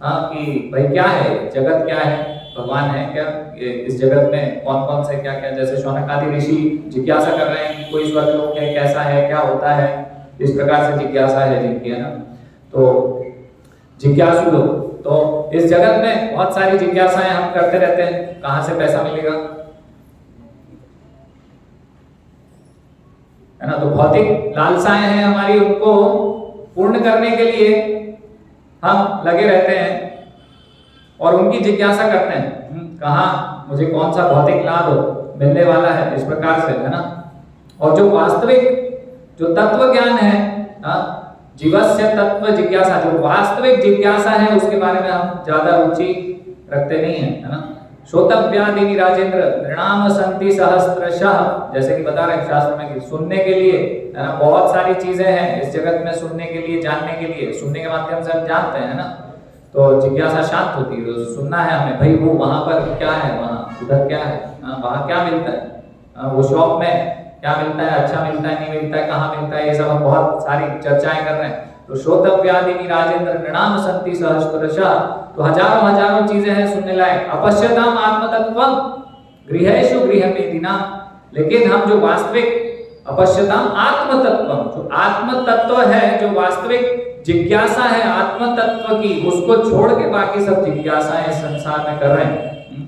S1: कि भाई क्या है जगत, क्या है, भगवान है क्या, इस जगत में कौन कौन से क्या क्या, जैसे शौनक आदि ऋषि जिज्ञासा कर रहे हैं कि कोई स्वर्गलोक है, कैसा है, क्या होता है, इस प्रकार से जिज्ञासा है जिनकी, है ना। तो जिज्ञासु लोग, तो इस जगत में बहुत सारी जिज्ञासाएं हम करते रहते हैं, कहां से पैसा मिलेगा, है ना। तो भौतिक लालसाएं हैं हमारी, उनको पूर्ण करने के लिए हम लगे रहते हैं और उनकी जिज्ञासा करते हैं, कहाँ मुझे कौन सा भौतिक लाभ मिलने वाला है, इस प्रकार से, है ना। और जो वास्तविक जो तत्व ज्ञान है, जीवस्य तत्व जिज्ञासा, जो वास्तविक जिज्ञासा है, उसके बारे में हम ज्यादा रुचि रखते नहीं है, है ना। श्रोतव्यादि राजेंद्र नृणाम संति सहस्त्रशः, जैसे कि बता रहे शास्त्र में कि सुनने के लिए, है ना, बहुत सारी चीजें हैं इस जगत में सुनने के लिए, जानने के लिए, सुनने के माध्यम से हम जानते हैं, है ना। तो जिज्ञासा शांत होती है, तो सुनना है हमें, भाई वो वहां पर क्या है, वहां उधर क्या है, वहां क्या मिलता है, वो शॉप में क्या मिलता है, अच्छा मिलता है, नहीं मिलता है, कहाँ मिलता है, ये सब हम बहुत सारी चर्चाएं कर रहे हैं। तो श्रोतव्यादि राजेंद्र नृणाम संति सहस्त्रशः, तो हजारों हजारों चीजें हैं सुनने लायक। अपश्यताम आत्मतत्वम गृहेषु गृहमेदिना, लेकिन हम जो वास्तविक अपश्यताम आत्मतत्वम, जो आत्म तत्व है, जो वास्तविक जिज्ञासा है आत्म तत्व की, उसको छोड़ के बाकी सब जिज्ञासाएं इस संसार में कर रहे हैं।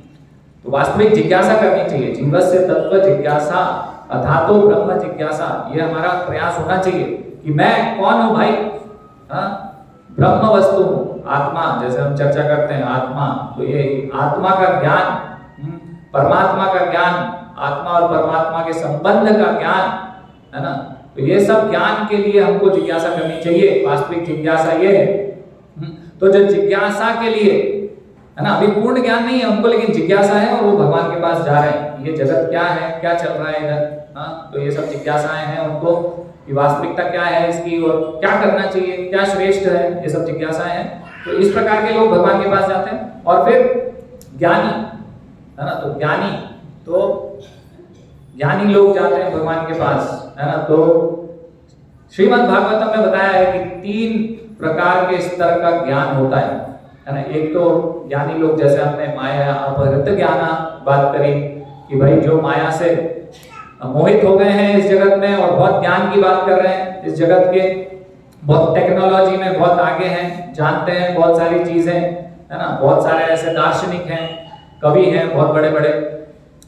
S1: तो वास्तविक जिज्ञासा करनी चाहिए, जीवस्य तत्व जिज्ञासा अथातो ब्रह्म जिज्ञासा, ये हमारा प्रयास होना चाहिए कि मैं कौन हूं भाई, ब्रह्म वस्तु आत्मा, जैसे हम चर्चा करते हैं आत्मा, तो ये आत्मा का ज्ञान, परमात्मा का ज्ञान, आत्मा और परमात्मा के संबंध का ज्ञान, है ना। तो ये सब ज्ञान के लिए हमको जिज्ञासा करनी चाहिए, वास्तविक जिज्ञासा ये है। तो जो जिज्ञासा के लिए, है ना, अभी पूर्ण ज्ञान नहीं है हमको, लेकिन जिज्ञासा है और वो भगवान के पास जा रहे हैं, ये जगत क्या है, क्या चल रहा है इधर। हाँ, तो ये सब जिज्ञासाएं हैं उनको कि वास्तविकता क्या है इसकी और क्या करना चाहिए, क्या श्रेष्ठ है, ये सब जिज्ञासाएं हैं। तो इस प्रकार के लोग भगवान के पास जाते हैं। और फिर ज्ञानी है ना, तो ज्ञानी लोग जाते हैं भगवान के पास है ना। तो श्रीमद् भागवतम में बताया है कि 3 प्रकार के स्तर का ज्ञान होता है ना। एक तो ज्ञानी लोग, जैसे हमने माया अपहृत ज्ञान बात करी कि भाई जो माया से मोहित हो गए हैं इस जगत में और बहुत ज्ञान की बात कर रहे हैं, इस जगत के बहुत टेक्नोलॉजी में बहुत आगे हैं, जानते हैं बहुत सारी चीजें है ना। बहुत सारे ऐसे दार्शनिक हैं, कवि हैं, बहुत बड़े बड़े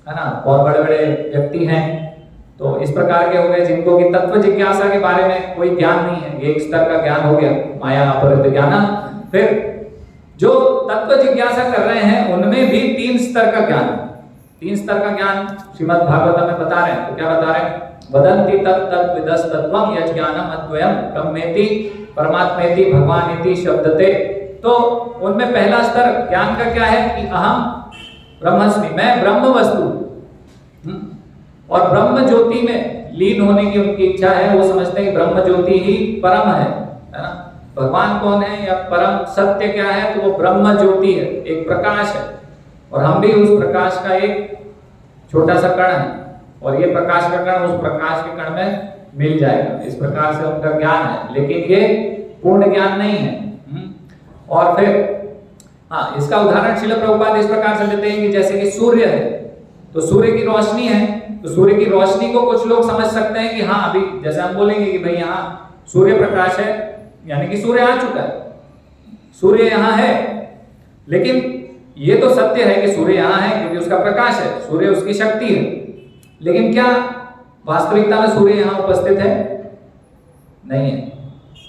S1: है ना, बहुत बड़े बड़े व्यक्ति हैं। तो इस प्रकार के हो गए जिनको कि तत्व जिज्ञासा के बारे में कोई ज्ञान नहीं है, ये एक स्तर का ज्ञान हो गया, माया अपहृत ज्ञान। फिर जो तत्व जिज्ञासा कर रहे हैं उनमें भी 3 स्तर का ज्ञान, 3 स्तर का ज्ञान श्रीमद् भागवत में बता रहे हैं। तो क्या बता रहे हैं? वदन्ति तत्तद्विदस् तत्त्वं यज्ञानम् अद्वयम् ब्रह्मेति परमात्मेति भगवानेति शब्दते। तो उनमें पहला स्तर ज्ञान का क्या है कि अहम ब्रह्मस्मि, मैं ब्रह्म वस्तु, और ब्रह्म ज्योति में लीन होने की उनकी इच्छा है। वो समझते हैं कि ब्रह्म ज्योति ही परम है ना। भगवान कौन है या परम सत्य क्या है? तो वो ब्रह्म ज्योति है, एक प्रकाश है, और हम भी उस प्रकाश का एक छोटा सा कण है, और ये प्रकाश का कण उस प्रकाश के कण में मिल जाएगा। इस प्रकार से उनका ज्ञान है, लेकिन ये पूर्ण ज्ञान नहीं है। और फिर हाँ, इसका उदाहरण श्रील प्रभुपाद इस प्रकार से देते हैं कि जैसे कि सूर्य है, तो सूर्य की रोशनी है, तो सूर्य की रोशनी को कुछ लोग समझ सकते हैं कि हाँ, अभी जैसे हम बोलेंगे कि भाई यहाँ सूर्य प्रकाश है, यानी कि सूर्य आ चुका है, सूर्य यहाँ है। लेकिन ये तो सत्य है कि सूर्य यहाँ है क्योंकि उसका प्रकाश है, सूर्य उसकी शक्ति है। लेकिन क्या वास्तविकता में सूर्य यहाँ उपस्थित है? नहीं है।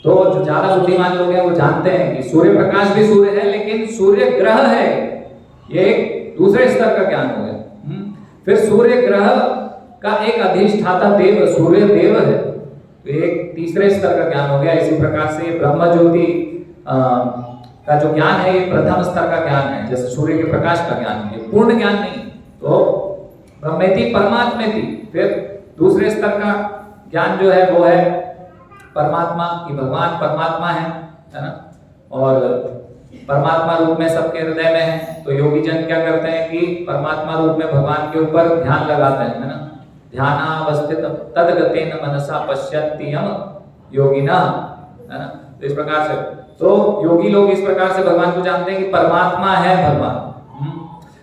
S1: तो जो ज्यादा बुद्धिमान लोग हैं वो जानते हैं कि सूर्य प्रकाश भी सूर्य है, लेकिन सूर्य ग्रह है। ये एक दूसरे स्तर का ज्ञान हो गया। फिर सूर्य ग्रह का एक अधिष्ठाता देव सूर्य देव है, तो एक तीसरे स्तर का ज्ञान हो गया। इसी प्रकार से ब्रह्म ज्योति का जो ज्ञान है ये प्रथम स्तर का ज्ञान है, जैसे सूर्य के प्रकाश का ज्ञान है, ये पूर्ण ज्ञान नहीं। तो ब्रह्मेति परमात्मेति, फिर दूसरे स्तर का ज्ञान जो है वो है परमात्मा, कि भगवान परमात्मा है ना, और परमात्मा रूप में सबके हृदय में है। तो योगी जन क्या करते हैं कि परमात्मा रूप में भगवान के ऊपर ध्यान लगाते हैं, है ना। ध्यानावस्थित तद्गतेन मनसा पश्यन्ति यम योगिना, है ना। तो इस प्रकार से तो योगी लोग इस प्रकार से भगवान को जानते हैं कि परमात्मा है भगवान।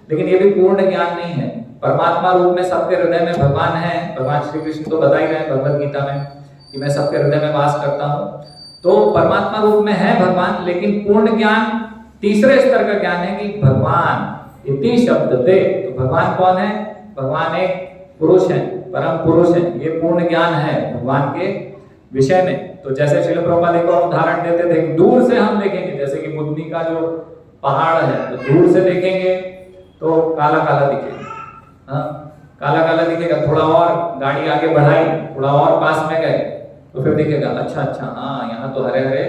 S1: लेकिन ये भी पूर्ण ज्ञान नहीं है। परमात्मा रूप में सबके हृदय में भगवान है। भगवान श्री कृष्ण तो बता ही रहे हैं भगवद गीता में कि मैं सबके हृदय में वास करता हूँ। तो परमात्मा रूप में है भगवान, लेकिन पूर्ण ज्ञान तीसरे स्तर का ज्ञान है कि भगवान इति शब्दते। तो भगवान कौन है? भगवान एक पुरुष है, परम पुरुष है। ये पूर्ण ज्ञान है भगवान के विषय में। तो जैसे श्रील प्रभुपाद एक और उदाहरण देते थे, दूर से हम देखेंगे, जैसे कि बुद्धनी का जो पहाड़ है, तो दूर से देखेंगे तो काला काला दिखेगा, हाँ काला काला दिखेगा। थोड़ा और गाड़ी आगे बढ़ाई, थोड़ा और पास में गए तो फिर दिखेगा अच्छा अच्छा, हाँ यहाँ तो हरे हरे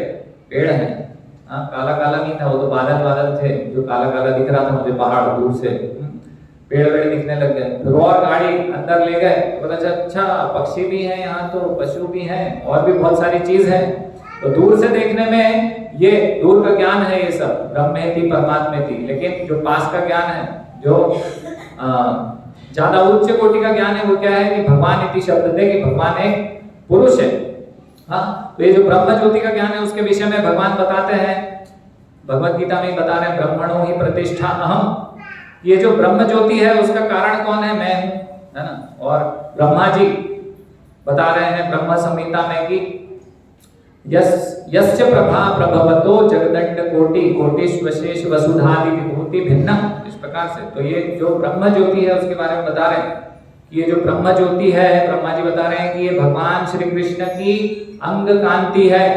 S1: पेड़ हैं। हाँ, काला काला नहीं था, वो तो बादल बादल थे जो काला काला दिख रहा था मुझे पहाड़ दूर से। पेड़ वेड़ दिखने लग गए। फिर और गाड़ी अंदर ले गए तो पता चला अच्छा पक्षी भी हैं यहाँ, तो पशु भी हैं, और भी बहुत सारी चीज है। तो दूर से देखने में ये दूर का ज्ञान है, ये सब ब्रह्मेति परमात्मेति। लेकिन जो पास का ज्ञान है, जो ज्यादा उच्च कोटि का ज्ञान है, वो क्या है कि भगवान इति शब्द दे, कि भगवान एक पुरुष है। हाँ, तो ये जो ब्रह्म ज्योति का ज्ञान है उसके विषय में भगवान बताते हैं, भगवद गीता में बता रहे हैं, ब्रह्मणो ही प्रतिष्ठा अहम। ये जो ब्रह्म ज्योति है उसका कारण कौन है? मैं हूं, है ना। और ब्रह्मा जी बता रहे हैं ब्रह्म संहिता में कि यस्य प्रभा प्रभवतो जगदंड कोटि कोटिश्वशेष वसुधादि विभूति भिन्न। इस प्रकार से तो ये जो ब्रह्म ज्योति है उसके बारे में बता रहे हैं कि ये जो ब्रह्म ज्योति है, ब्रह्मा जी बता रहे हैं कि ये भगवान श्री कृष्ण की अंग कांति है।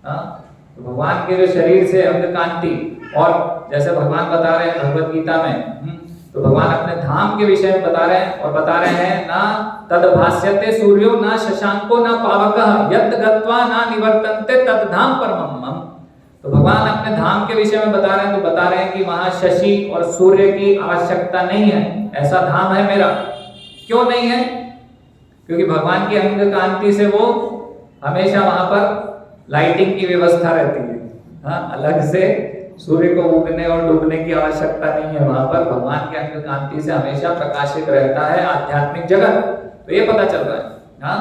S1: तो भगवान के जो शरीर से अंग कांति, और जैसे भगवान बता रहे हैं भगवद गीता में, तो भगवान अपने धाम के विषय में बता रहे हैं, और बता रहे हैं ना तद्भास्यते सूर्यो ना शशांको ना पावकः यत् गत्वा ना निवर्तन्ते तद् धाम परमम् मम। तो भगवान अपने धाम के विषय में बता रहे हैं, तो बता रहे हैं कि वहां शशि और सूर्य की आवश्यकता नहीं है, ऐसा धाम है मेरा। क्यों नहीं है? क्योंकि भगवान की अंग कांति से वो हमेशा वहां पर लाइटिंग की व्यवस्था रहती है। हाँ, अलग से सूर्य को उगने और डूबने की आवश्यकता नहीं है। वहां पर भगवान की अंग कांति से हमेशा प्रकाशित रहता है आध्यात्मिक जगत। तो ये पता चल रहा है। हाँ,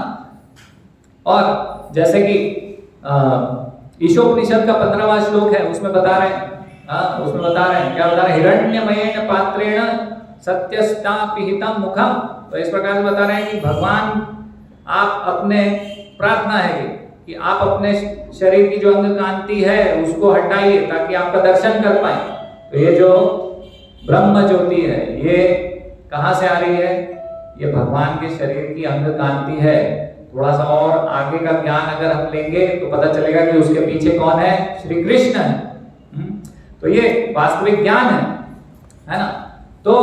S1: और जैसे कि ईशोपनिषद का 15वां श्लोक है, उसमें बता रहे हैं, उसमें बता रहे हैं, क्या बता रहे हैं? हिरण्यमयेन पात्रेण सत्यस्तापिहितं मुखम। तो इस प्रकार से बता रहे हैं कि भगवान, आप अपने, प्रार्थना है कि आप अपने शरीर की जो अंग कांति है उसको हटाइए ताकि आपका दर्शन कर पाए। तो ये जो ब्रह्म ज्योति है, ये कहाँ से आ रही है? ये भगवान के शरीर की अंग कांति है। थोड़ा सा और आगे का ज्ञान अगर हम लेंगे तो पता चलेगा कि उसके पीछे कौन है? श्री कृष्ण है। तो ये वास्तविक ज्ञान है ना? तो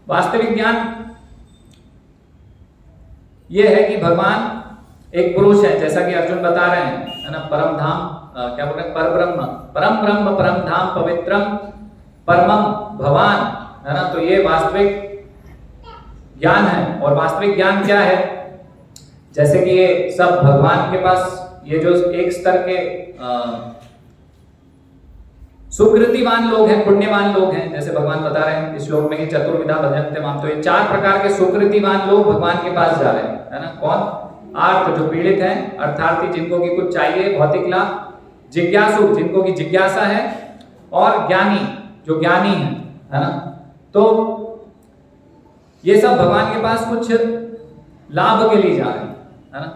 S1: वास्तविक ज्ञान ये है कि भगवान एक पुरुष है, जैसा कि अर्जुन बता रहे हैं, है ना? परम धाम, क्या बोल रहे हैं? परम ब्रह्म परम धाम पवित्रम परमम भवान, है ना? तो ये वास्तविक ज्ञान है। और वास्तविक ज्ञान क्या है? जैसे कि ये सब भगवान के पास, ये जो एक स्तर के सुकृतिवान लोग हैं, पुण्यवान लोग हैं, जैसे भगवान बता रहे हैं इस श्लोक में कि चतुर्विधा भजन्ते माम। तो ये 4 प्रकार के सुकृतिवान लोग भगवान के पास जा रहे हैं, है ना? कौन? आर्त, जो पीड़ित हैं, अर्थार्थी, जिनको की कुछ चाहिए भौतिक लाभ, जिज्ञासु, जिनको की जिज्ञासा है, और ज्ञानी, जो ज्ञानी है ना? तो ये सब भगवान के पास कुछ लाभ के लिए जा रहे हैं, है ना?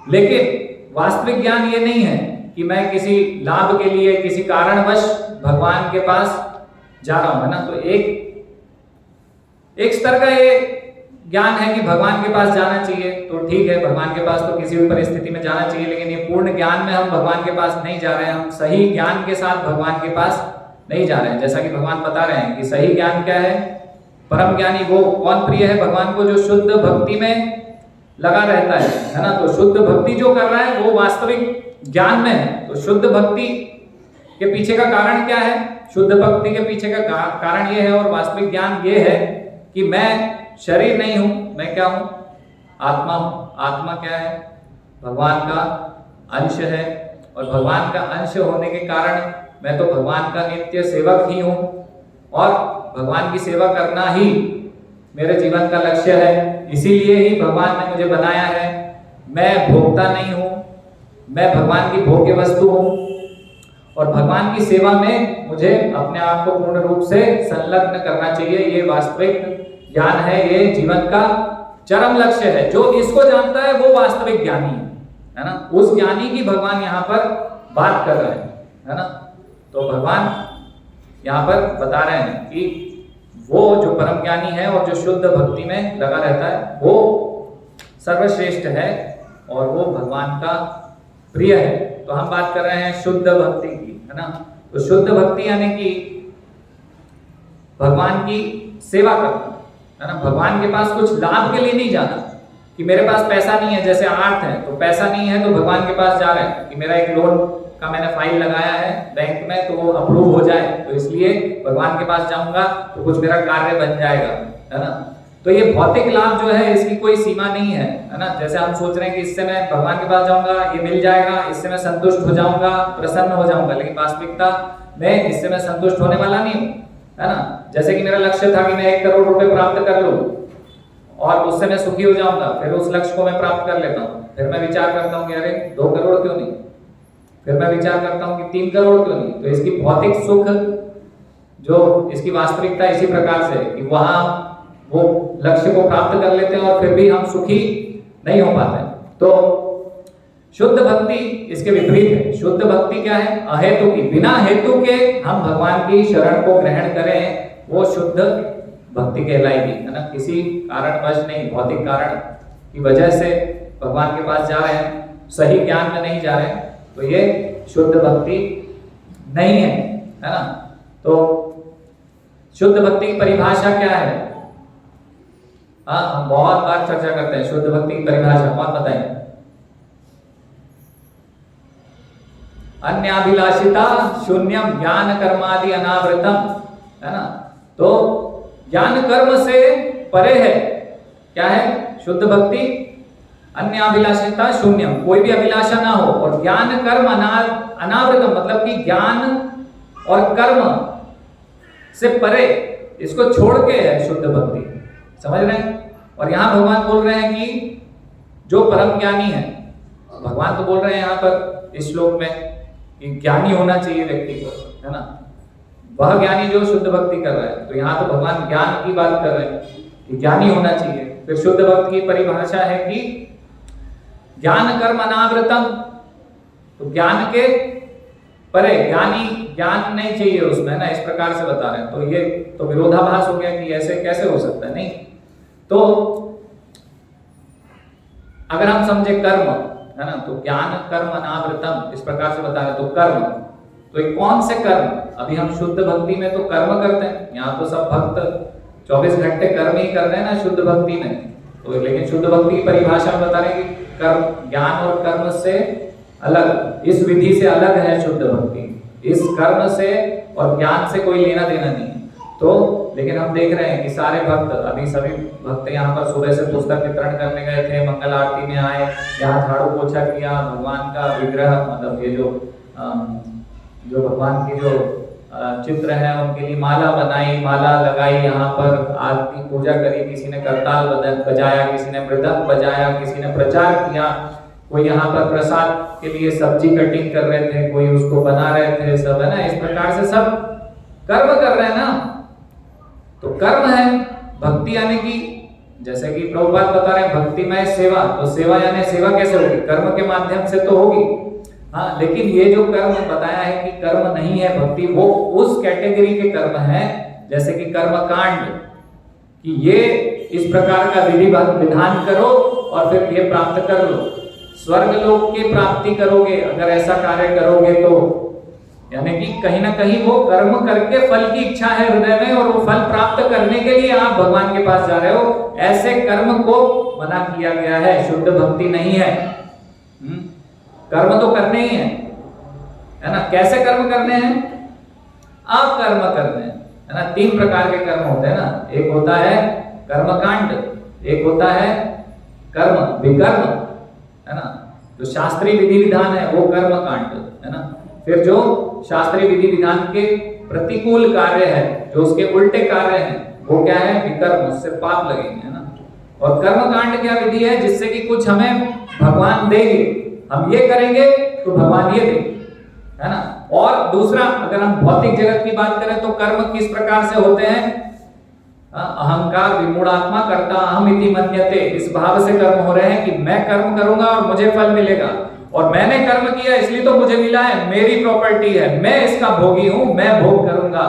S1: लेकिन वास्तविक ज्ञान ये नहीं है कि मैं किसी लाभ के लिए, किसी कारणवश भगवान के पास जा रहा हूं, है ना? तो एक स्तर का ये ज्ञान है कि भगवान के पास जाना चाहिए, तो ठीक है, भगवान के पास तो किसी भी परिस्थिति में जाना चाहिए। लेकिन ये पूर्ण ज्ञान में हम भगवान के पास नहीं जा रहे हैं, हम सही ज्ञान के साथ भगवान के पास नहीं जा रहे हैं। जैसा कि भगवान बता रहे हैं कि सही ज्ञान क्या है? परम ज्ञानी वो कौन प्रिय है भगवान को? जो शुद्ध भक्ति में लगा रहता है ना? तो शुद्ध भक्ति जो कर रहा है वो वास्तविक ज्ञान में है। तो शुद्ध भक्ति के पीछे का कारण क्या है? शुद्ध भक्ति के पीछे का कारण ये है, और वास्तविक ज्ञान ये है कि मैं शरीर नहीं हूं, मैं क्या हूं? आत्मा हूं। आत्मा क्या है? भगवान का अंश है, और भगवान का अंश होने के कारण मैं तो भगवान का नित्य सेवक ही हूं, और भगवान की सेवा करना ही मेरे जीवन का लक्ष्य है। इसीलिए ही भगवान ने मुझे बनाया है। मैं भोक्ता नहीं हूं, मैं भगवान की भोग्य वस्तु हूं, और भगवान की सेवा में मुझे अपने आप को पूर्ण रूप से संलग्न करना चाहिए। ये वास्तविक ज्ञान है, ये जीवन का चरम लक्ष्य है। जो इसको जानता है वो वास्तविक ज्ञानी है ना? उस ज्ञानी की भगवान यहाँ पर बात कर रहे हैं, है ना? तो भगवान यहाँ पर बता रहे हैं कि वो जो परम ज्ञानी है और जो शुद्ध भक्ति में लगा रहता है वो सर्वश्रेष्ठ है, और वो भगवान का प्रिय है। तो हम बात कर रहे हैं शुद्ध भक्ति की, है ना? तो शुद्ध भक्ति यानी कि भगवान की सेवा करना, है ना? भगवान के पास कुछ लाभ के लिए नहीं जाना कि मेरे पास पैसा नहीं है, जैसे आर्थ है तो पैसा नहीं है तो भगवान के पास जा रहे हैं कि मेरा एक लोन का मैंने फाइल लगाया है बैंक में तो वो अप्रूव हो जाए, तो इसलिए भगवान के पास जाऊंगा तो कुछ मेरा कार्य बन जाएगा, है ना? तो ये भौतिक लाभ जो है इसकी कोई सीमा नहीं है, है ना? जैसे हम सोच रहे हैं कि इससे मैं भगवान के पास जाऊंगा, ये मिल जाएगा, इससे मैं संतुष्ट हो जाऊंगा, प्रसन्न हो जाऊंगा, लेकिन वास्तविकता में इससे मैं संतुष्ट होने वाला नहीं हूँ, है ना? जैसे कि मेरा लक्ष्य था कि मैं 1 करोड़ रुपए प्राप्त कर लूं और उससे मैं सुखी हो जाऊंगा, फिर उस लक्ष्य को मैं प्राप्त कर लेता हूँ, फिर मैं विचार करता हूँ कि अरे 2 करोड़ क्यों नहीं, फिर मैं विचार करता हूँ कि 3 करोड़ क्यों नहीं। तो इसकी भौतिक सुख जो इसकी वास्तविकता इसी प्रकार से कि वहां वो लक्ष्य को प्राप्त कर लेते हैं और फिर भी हम सुखी नहीं हो पाते। तो शुद्ध भक्ति इसके विपरीत है। शुद्ध भक्ति क्या है? अहेतु की, बिना हेतु के हम भगवान की शरण को ग्रहण करें, वो शुद्ध भक्ति कहलाएगी, है ना? किसी कारणवश नहीं, भौतिक कारण की वजह से भगवान के पास जा रहे हैं, सही ज्ञान में नहीं जा रहे हैं, तो ये शुद्ध भक्ति नहीं है ना? तो शुद्ध भक्ति की परिभाषा क्या है? हाँ, हम बहुत बार चर्चा करते हैं शुद्ध भक्ति की परिभाषा, कौन बताएंगे? अन्याभिलाषिता शून्यम ज्ञान कर्मादि अनावृतम, है ना? तो ज्ञान कर्म से परे है। क्या है? शुद्ध भक्ति, अन्य अभिलाषिता शून्यम, कोई भी अभिलाषा ना हो, और ज्ञान कर्म अनावृतम, मतलब कि ज्ञान और कर्म से परे, इसको छोड़ के है शुद्ध भक्ति। समझ रहे हैं? और यहां भगवान बोल रहे हैं कि जो परम ज्ञानी है, भगवान तो बोल रहे हैं यहाँ पर इस श्लोक में कि ज्ञानी होना चाहिए व्यक्ति को, है ना, वह ज्ञानी जो शुद्ध भक्ति कर रहा है। तो यहाँ तो भगवान ज्ञान की बात कर रहे हैं कि ज्ञानी होना चाहिए। फिर शुद्ध भक्त की परिभाषा है कि ज्ञान कर्म अनावृतम, तो ज्ञान के परे, ज्ञानी ज्ञान नहीं चाहिए उसमें ना, इस प्रकार से बता रहे हैं। तो ये तो विरोधाभास हो गया कि ऐसे कैसे हो सकता है, नहीं। तो अगर हम समझे कर्म, है ना, तो ज्ञान कर्म अनावृतम इस प्रकार से बता रहे हैं। तो कर्म, तो ये कौन से कर्म? अभी हम शुद्ध भक्ति में तो कर्म करते हैं, यहाँ तो सब भक्त 24 घंटे कर्म ही कर रहे हैं ना शुद्ध भक्ति में। तो लेकिन शुद्ध भक्ति की परिभाषा में बता रहे हैं कि कर्म, ज्ञान और कर्म से अलग, इस विधि से अलग है शुद्ध भक्ति, इस कर्म से और ज्ञान से कोई लेना देना नहीं। तो लेकिन हम देख रहे हैं कि सारे भक्त, अभी सभी भक्त यहाँ पर सुबह से पुस्तक वितरण करने गए थे, मंगल आरती में आए, यहाँ झाड़ू पोछा किया, भगवान का विग्रह, मतलब ये जो भगवान की जो चित्र है उनके लिए माला बनाई, माला लगाई, यहाँ पर आरती पूजा करी, किसी ने करताल बजाया, किसी ने मृदंग बजाया, किसी ने प्रचार किया, कोई यहाँ पर प्रसाद के लिए सब्जी कटिंग कर रहे थे, कोई उसको बना रहे थे, सब, है ना, इस प्रकार से सब कर्म कर रहे हैं ना। तो कर्म है भक्ति, यानी कि जैसे कि प्रभुपाद बता रहे हैं भक्तिमय सेवा, तो सेवा यानी सेवा कैसे होगी? कर्म के माध्यम से तो होगी। हाँ, लेकिन ये जो कर्म बताया है कि कर्म नहीं है भक्ति, वो उस कैटेगरी के कर्म है जैसे कि कर्म कांड, कि ये इस प्रकार का विधि विधान करो और फिर ये प्राप्त कर लो, स्वर्ग लोक की प्राप्ति करोगे अगर ऐसा कार्य करोगे तो। यानी कि कहीं ना कहीं वो कर्म करके फल की इच्छा है हृदय में, और वो फल प्राप्त करने के लिए आप भगवान के पास जा रहे हो, ऐसे कर्म को मना किया गया है, शुद्ध भक्ति नहीं है। कर्म तो करने ही है ना। कैसे कर्म करने हैं? आप कर्म करने हैं, है ना। 3 प्रकार के कर्म होते हैं ना, एक होता है कर्मकांड, एक होता है कर्म विकर्म, है ना, जो शास्त्रीय विधि विधान है वो कर्मकांड, है ना। फिर जो शास्त्रीय विधि विधान के प्रतिकूल कार्य है, जो उसके उल्टे कार्य हैं, वो क्या है? विकर्म, उससे पाप लगेंगे, है ना। और कर्मकांड क्या विधि है? जिससे कि कुछ हमें भगवान देंगे, हम ये करेंगे तो भगवान ये देंगे, है ना। और दूसरा, अगर हम भौतिक जगत की बात करें तो कर्म किस प्रकार से होते हैं? अहंकार विमूढ़ात्मा कर्ता अहम इति मन्यते, इस भाव से कर्म हो रहे हैं कि मैं कर्म करूंगा और मुझे फल मिलेगा, और मैंने कर्म किया इसलिए तो मुझे मिला है, मेरी प्रॉपर्टी है, मैं इसका भोगी हूं, मैं भोग करूंगा।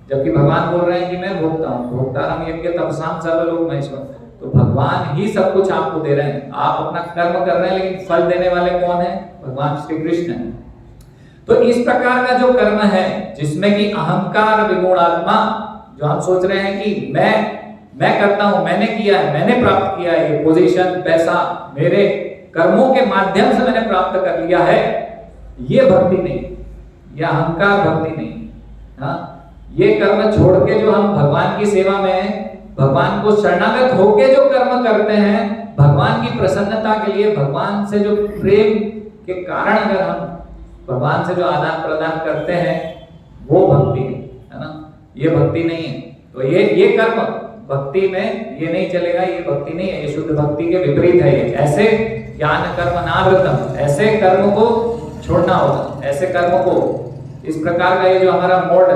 S1: जबकि भगवान बोल रहे हैं कि मैं भोगता हूं, भोक्तारम यज्ञ तपसाम सर्वलोक महेश्वर। तो भगवान ही सब कुछ आपको दे रहे हैं, आप अपना कर्म कर रहे हैं, लेकिन फल देने वाले कौन है? भगवान श्री कृष्ण है। तो इस प्रकार का जो कर्म है जिसमें कि अहंकार विमूढ़ात्मा, जो हम सोच रहे हैं कि मैं करता हूं, मैंने किया है, मैंने प्राप्त किया है, ये पोजीशन, पैसा मेरे कर्मों के माध्यम से मैंने प्राप्त कर लिया है, ये भक्ति नहीं, यह अहंकार भक्ति नहीं। हाँ, ये कर्म छोड़ के जो हम भगवान की सेवा में, भगवान को शरणागत होके जो कर्म करते हैं, भगवान की प्रसन्नता के लिए, भगवान से जो प्रेम के कारण अगर हम भगवान से जो आदान प्रदान करते हैं, वो भक्ति है ना, ये भक्ति नहीं है। तो ये कर्म भक्ति में ये नहीं चलेगा, ये भक्ति नहीं है, ये शुद्ध भक्ति के विपरीत है। ये ऐसे ज्ञान कर्म अनावृतम, ऐसे कर्म को छोड़ना होगा, ऐसे कर्म को, इस प्रकार का ये जो हमारा मोड,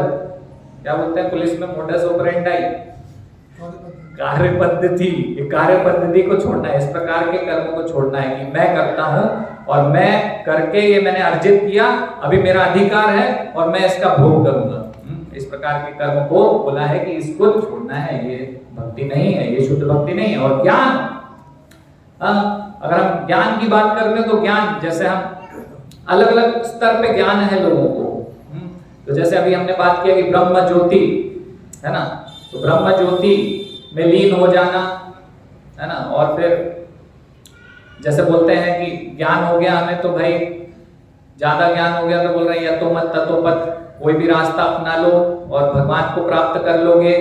S1: क्या बोलते हैं पुलिस में, मोडस ऑपरेंडाई, कार्य पद्धति, ये कार्य पद्धति को छोड़ना है, इस प्रकार के कर्म को छोड़ना है कि मैं करता हूं और मैं करके ये मैंने अर्जित किया, अभी मेरा अधिकार है और मैं इसका भोग करूंगा। इस प्रकार के कर्म को बोला है कि इसको छोड़ना है, ये भक्ति नहीं है, ये शुद्ध भक्ति नहीं है। और ज्ञान, अगर हम ज्ञान की बात करते हैं तो ज्ञान, जैसे हम अलग अलग स्तर पे ज्ञान है लोगों को, तो जैसे अभी हमने बात किया कि ब्रह्म ज्योति है ना, तो ब्रह्म ज्योति में लीन हो जाना, है ना। और फिर जैसे बोलते हैं कि ज्ञान हो गया हमें, तो भाई ज्यादा ज्ञान हो गया तो बोल रहे हैं यतो मत ततो पथ, कोई भी रास्ता अपना लो और भगवान को प्राप्त कर लोगे,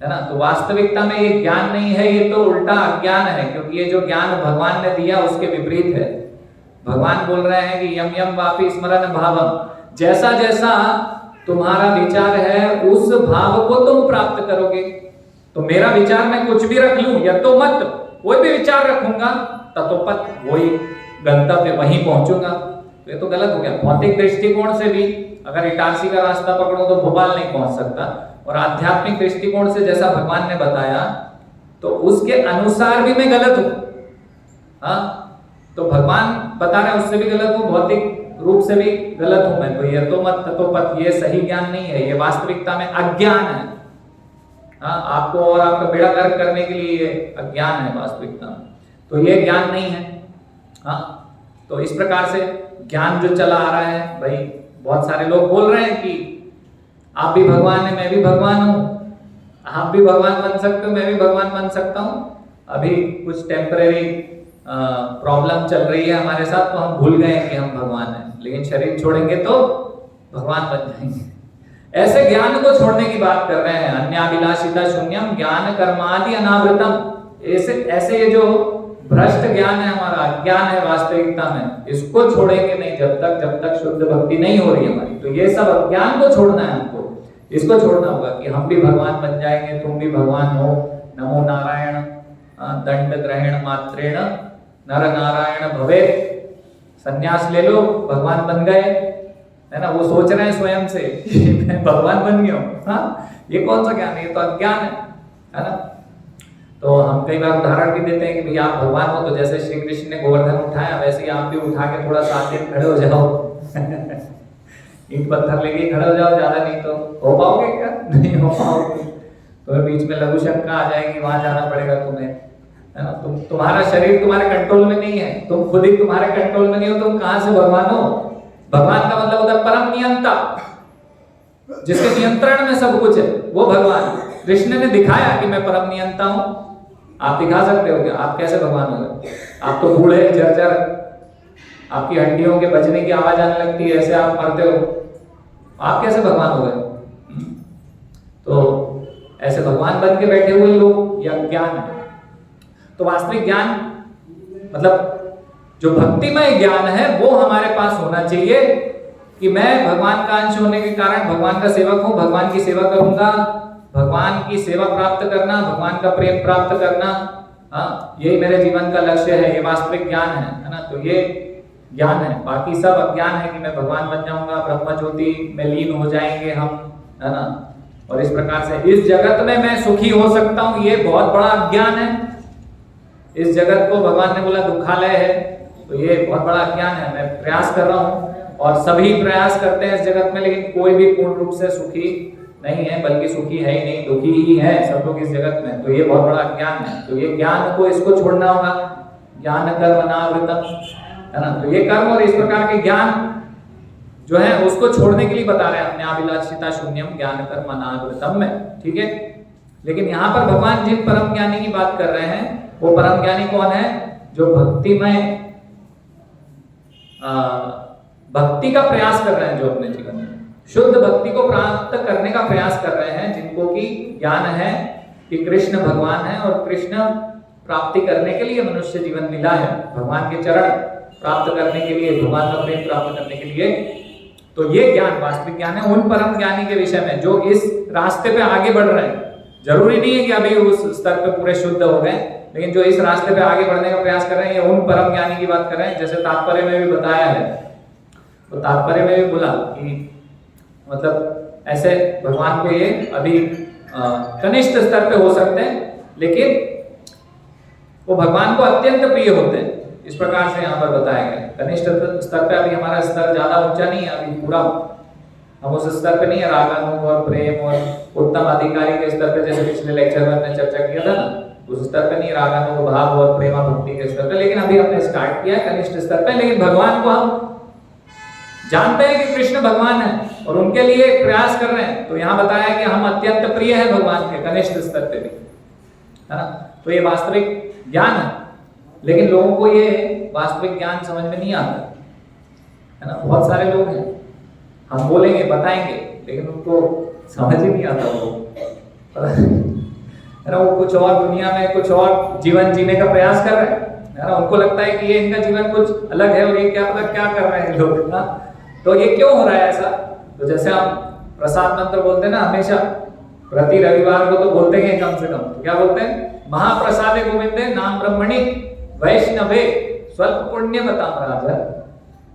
S1: है ना। तो वास्तविकता में ये ज्ञान नहीं है, ये तो उल्टा अज्ञान है, क्योंकि ये जो ज्ञान भगवान ने दिया उसके विपरीत है। भगवान बोल रहे हैं कि यम यम वापि स्मरण भावम, जैसा जैसा तुम्हारा विचार है उस भाव को तुम प्राप्त करोगे। तो मेरा विचार मैं कुछ भी रख लूं या तो मत, कोई भी विचार रखूंगा तत्वपत वही गंतव्य, वहीं पहुंचूंगा। तो ये तो गलत हो गया। भौतिक दृष्टिकोण से भी अगर इटारसी का रास्ता पकड़ो तो भोपाल नहीं पहुंच सकता, और आध्यात्मिक दृष्टिकोण से जैसा भगवान ने बताया तो उसके अनुसार भी मैं गलत हूं। हाँ, तो भगवान बता रहे हैं उससे भी गलत हूं, भौतिक रूप से भी गलत हूं मैं। तो ये तो मत तत्वपत, ये सही ज्ञान नहीं है, ये वास्तविकता में अज्ञान है। हाँ, आपको और आपका बेड़ा गर्क करने के लिए ये अज्ञान है वास्तविकता में, तो ये ज्ञान नहीं है। हाँ, तो इस प्रकार से ज्ञान जो चला आ रहा है, भाई बहुत सारे लोग बोल रहे हैं कि आप भी भगवान है, मैं भी भगवान हूं, आप भी भगवान बन सकते हो, मैं भी भगवान बन सकता हूं। अभी कुछ टेम्परेरी प्रॉब्लम चल रही है हमारे साथ, तो हम भूल गए कि हम भगवान हैं, लेकिन शरीर छोड़ेंगे तो भगवान बन जाएंगे। ऐसे ज्ञान को छोड़ने की बात कर रहे हैं। अन्याभिलाषिता शून्यम ज्ञान कर्मादि अनावृतम। ऐसे ये जो भ्रष्ट ज्ञान है, हमारा अज्ञान है वास्तविकता में, इसको छोड़ेंगे नहीं जब तक शुद्ध भक्ति नहीं हो रही हमारी। तो ये सब अज्ञान को छोड़ना है हमको, इसको छोड़ना होगा कि हम भी भगवान बन जाएंगे, तुम भी भगवान हो। नमो नारायण दंड ग्रहण मात्रेण नर नारायण भवे। संन्यास ले लो, भगवान बन गए, है ना। वो सोच रहे हैं स्वयं से कि मैं भगवान बन गया हूं। हाँ, ये कौन सा ज्ञान है, ये तो अज्ञान है ना। तो हम कई बार उदाहरण भी देते हैं कि भैया आप भगवान हो, तो जैसे श्री कृष्ण ने गोवर्धन उठाया वैसे ही आप भी उठा के थोड़ा 7 दिन खड़े हो जाओ। ईंट पत्थर लेके खड़े हो जाओ, ज्यादा नहीं तो हो पाओगे क्या? नहीं हो पाओगे। तो बीच में लघु शंका आ जाएगी, वहां जाना पड़ेगा तुम्हें, है ना। तुम्हारा शरीर तुम्हारे कंट्रोल में नहीं है, तुम खुद ही तुम्हारे कंट्रोल में नहीं हो, तुम कहां से भगवान हो? भगवान का मतलब होता है परम नियंता, जिसके नियंत्रण में सब कुछ है, वो भगवान। कृष्ण ने दिखाया कि मैं परम नियंता हूं। आप दिखा सकते हो क्या? आप कैसे भगवान हो गए? आप तो बूढ़े जर्जर, आपकी हड्डियों के बजने की आवाज आने लगती है, ऐसे आप मरते हो, आप कैसे भगवान हो गए? तो ऐसे भगवान बन के बैठे हुए लोग, यह ज्ञान है। तो वास्तविक ज्ञान मतलब जो भक्तिमय ज्ञान है वो हमारे पास होना चाहिए कि मैं भगवान का अंश होने के कारण भगवान का सेवक हूं, भगवान की सेवा करूंगा, भगवान की सेवा प्राप्त करना, भगवान का प्रेम प्राप्त करना, हाँ, यही मेरे जीवन का लक्ष्य है। ये वास्तविक ज्ञान है ना। तो ये ज्ञान है, बाकी सब अज्ञान है कि मैं भगवान बन जाऊंगा, ब्रह्म ज्योति में लीन हो जाएंगे हम, है ना। और इस प्रकार से इस जगत में मैं सुखी हो सकता हूं, ये बहुत बड़ा अज्ञान है। इस जगत को भगवान ने बोला दुखालय है, तो ये बहुत बड़ा अज्ञान है। मैं प्रयास कर रहा हूं और सभी प्रयास करते हैं इस जगत में, लेकिन कोई भी पूर्ण रूप से सुखी नहीं है, बल्कि सुखी है ही नहीं, दुखी ही है सब लोग इस जगत में। तो ये बहुत बड़ा अज्ञान है। तो ये ज्ञान को, इसको छोड़ना होगा। ज्ञान कर्म अनावृतम, है ना। तो ये कर्म और इस प्रकार के ज्ञान जो है उसको छोड़ने के लिए बता रहे हैं अपने अभिलाषिता शून्यम ज्ञान कर्म अनावृतम में, ठीक है। लेकिन यहाँ पर भगवान जिन परम ज्ञानी की बात कर रहे हैं वो परम ज्ञानी कौन है? जो भक्तिमय भक्ति का प्रयास कर रहे हैं, जो अपने जीवन में शुद्ध भक्ति को प्राप्त करने का प्रयास कर रहे हैं, जिनको की ज्ञान है कि कृष्ण भगवान है और कृष्ण प्राप्ति करने के लिए मनुष्य जीवन मिला है, भगवान के चरण प्राप्त करने के लिए, भगवान का प्रेम प्राप्त करने के लिए। तो ये ज्ञान वास्तविक ज्ञान है उन परम ज्ञानी के विषय में जो इस रास्ते पे आगे बढ़ रहे हैं। जरूरी नहीं है कि अभी उस स्तर पे पूरे शुद्ध हो गए, लेकिन जो इस रास्ते पे आगे बढ़ने का प्रयास कर रहे हैं, ये उन परम ज्ञानी की बात कर रहे हैं। जैसे तात्पर्य में भी बताया है, तो तात्पर्य में भी बोला कि मतलब ऐसे भगवान को ये अभी कनिष्ठ स्तर पे हो सकते हैं, लेकिन वो भगवान को अत्यंत प्रिय होते हैं। इस प्रकार से यहाँ पर बताया गया। कनिष्ठ स्तर पे अभी हमारा स्तर ज्यादा ऊंचा नहीं है, अभी पूरा हम उस स्तर पे नहीं है, रागानुग और प्रेम और उत्तम अधिकारी के स्तर पे, जैसे पिछले लेक्चर में हमने चर्चा किया था ना, उस स्तर पे नहीं, रागानुग भाव और प्रेमा भक्ति के स्तर पे। लेकिन अभी हमने स्टार्ट किया है कनिष्ठ स्तर पे। लेकिन भगवान को हम जानते हैं कि कृष्ण भगवान है और उनके लिए प्रयास कर रहे हैं। तो यहाँ बताया कि हम अत्यंत प्रिय है भगवान के, कनिष्ठ स्तर पे भी, है ना। तो ये वास्तविक ज्ञान है, लेकिन लोगों को ये वास्तविक ज्ञान समझ में नहीं आता, है ना। बहुत सारे लोग हैं, हम बोलेंगे बताएंगे, लेकिन उनको समझ ही नहीं आता। वो है ना, वो कुछ और दुनिया में कुछ और जीवन जीने का प्रयास कर रहे हैं, है ना। उनको लगता है कि ये इनका जीवन कुछ अलग है और ये क्या पता क्या कर रहे हैं लोग ना। तो ये क्यों हो रहा है ऐसा? तो जैसे हम प्रसाद मंत्र बोलते हैं ना, हमेशा प्रति रविवार को तो बोलते हैं कम से कम, तो क्या बोलते हैं? महाप्रसादे गोविंदे नाम ब्रह्मणि वैष्णवे स्वल्प पुण्य बताम राजा।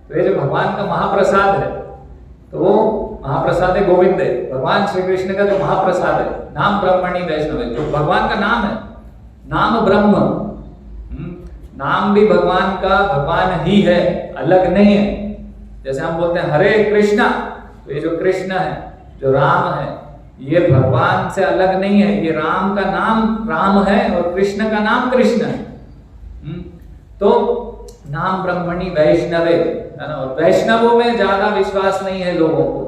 S1: तो ये जो भगवान का महाप्रसाद है, तो वो महाप्रसाद है गोविंद है, भगवान श्री कृष्ण का जो महाप्रसाद है, नाम ब्रह्मणि वैष्णवे, जो भगवान का नाम है, नाम ब्रह्म, नाम भी भगवान का भगवान ही है, अलग नहीं है। जैसे हम बोलते हैं हरे कृष्णा, तो ये जो कृष्ण है, जो राम है, ये भगवान से अलग नहीं है, ये राम का नाम राम है और कृष्ण का नाम कृष्ण है। तो नाम ब्रह्मणि वैष्णवे, है ना। और वैष्णवों में ज्यादा विश्वास नहीं है लोगों को,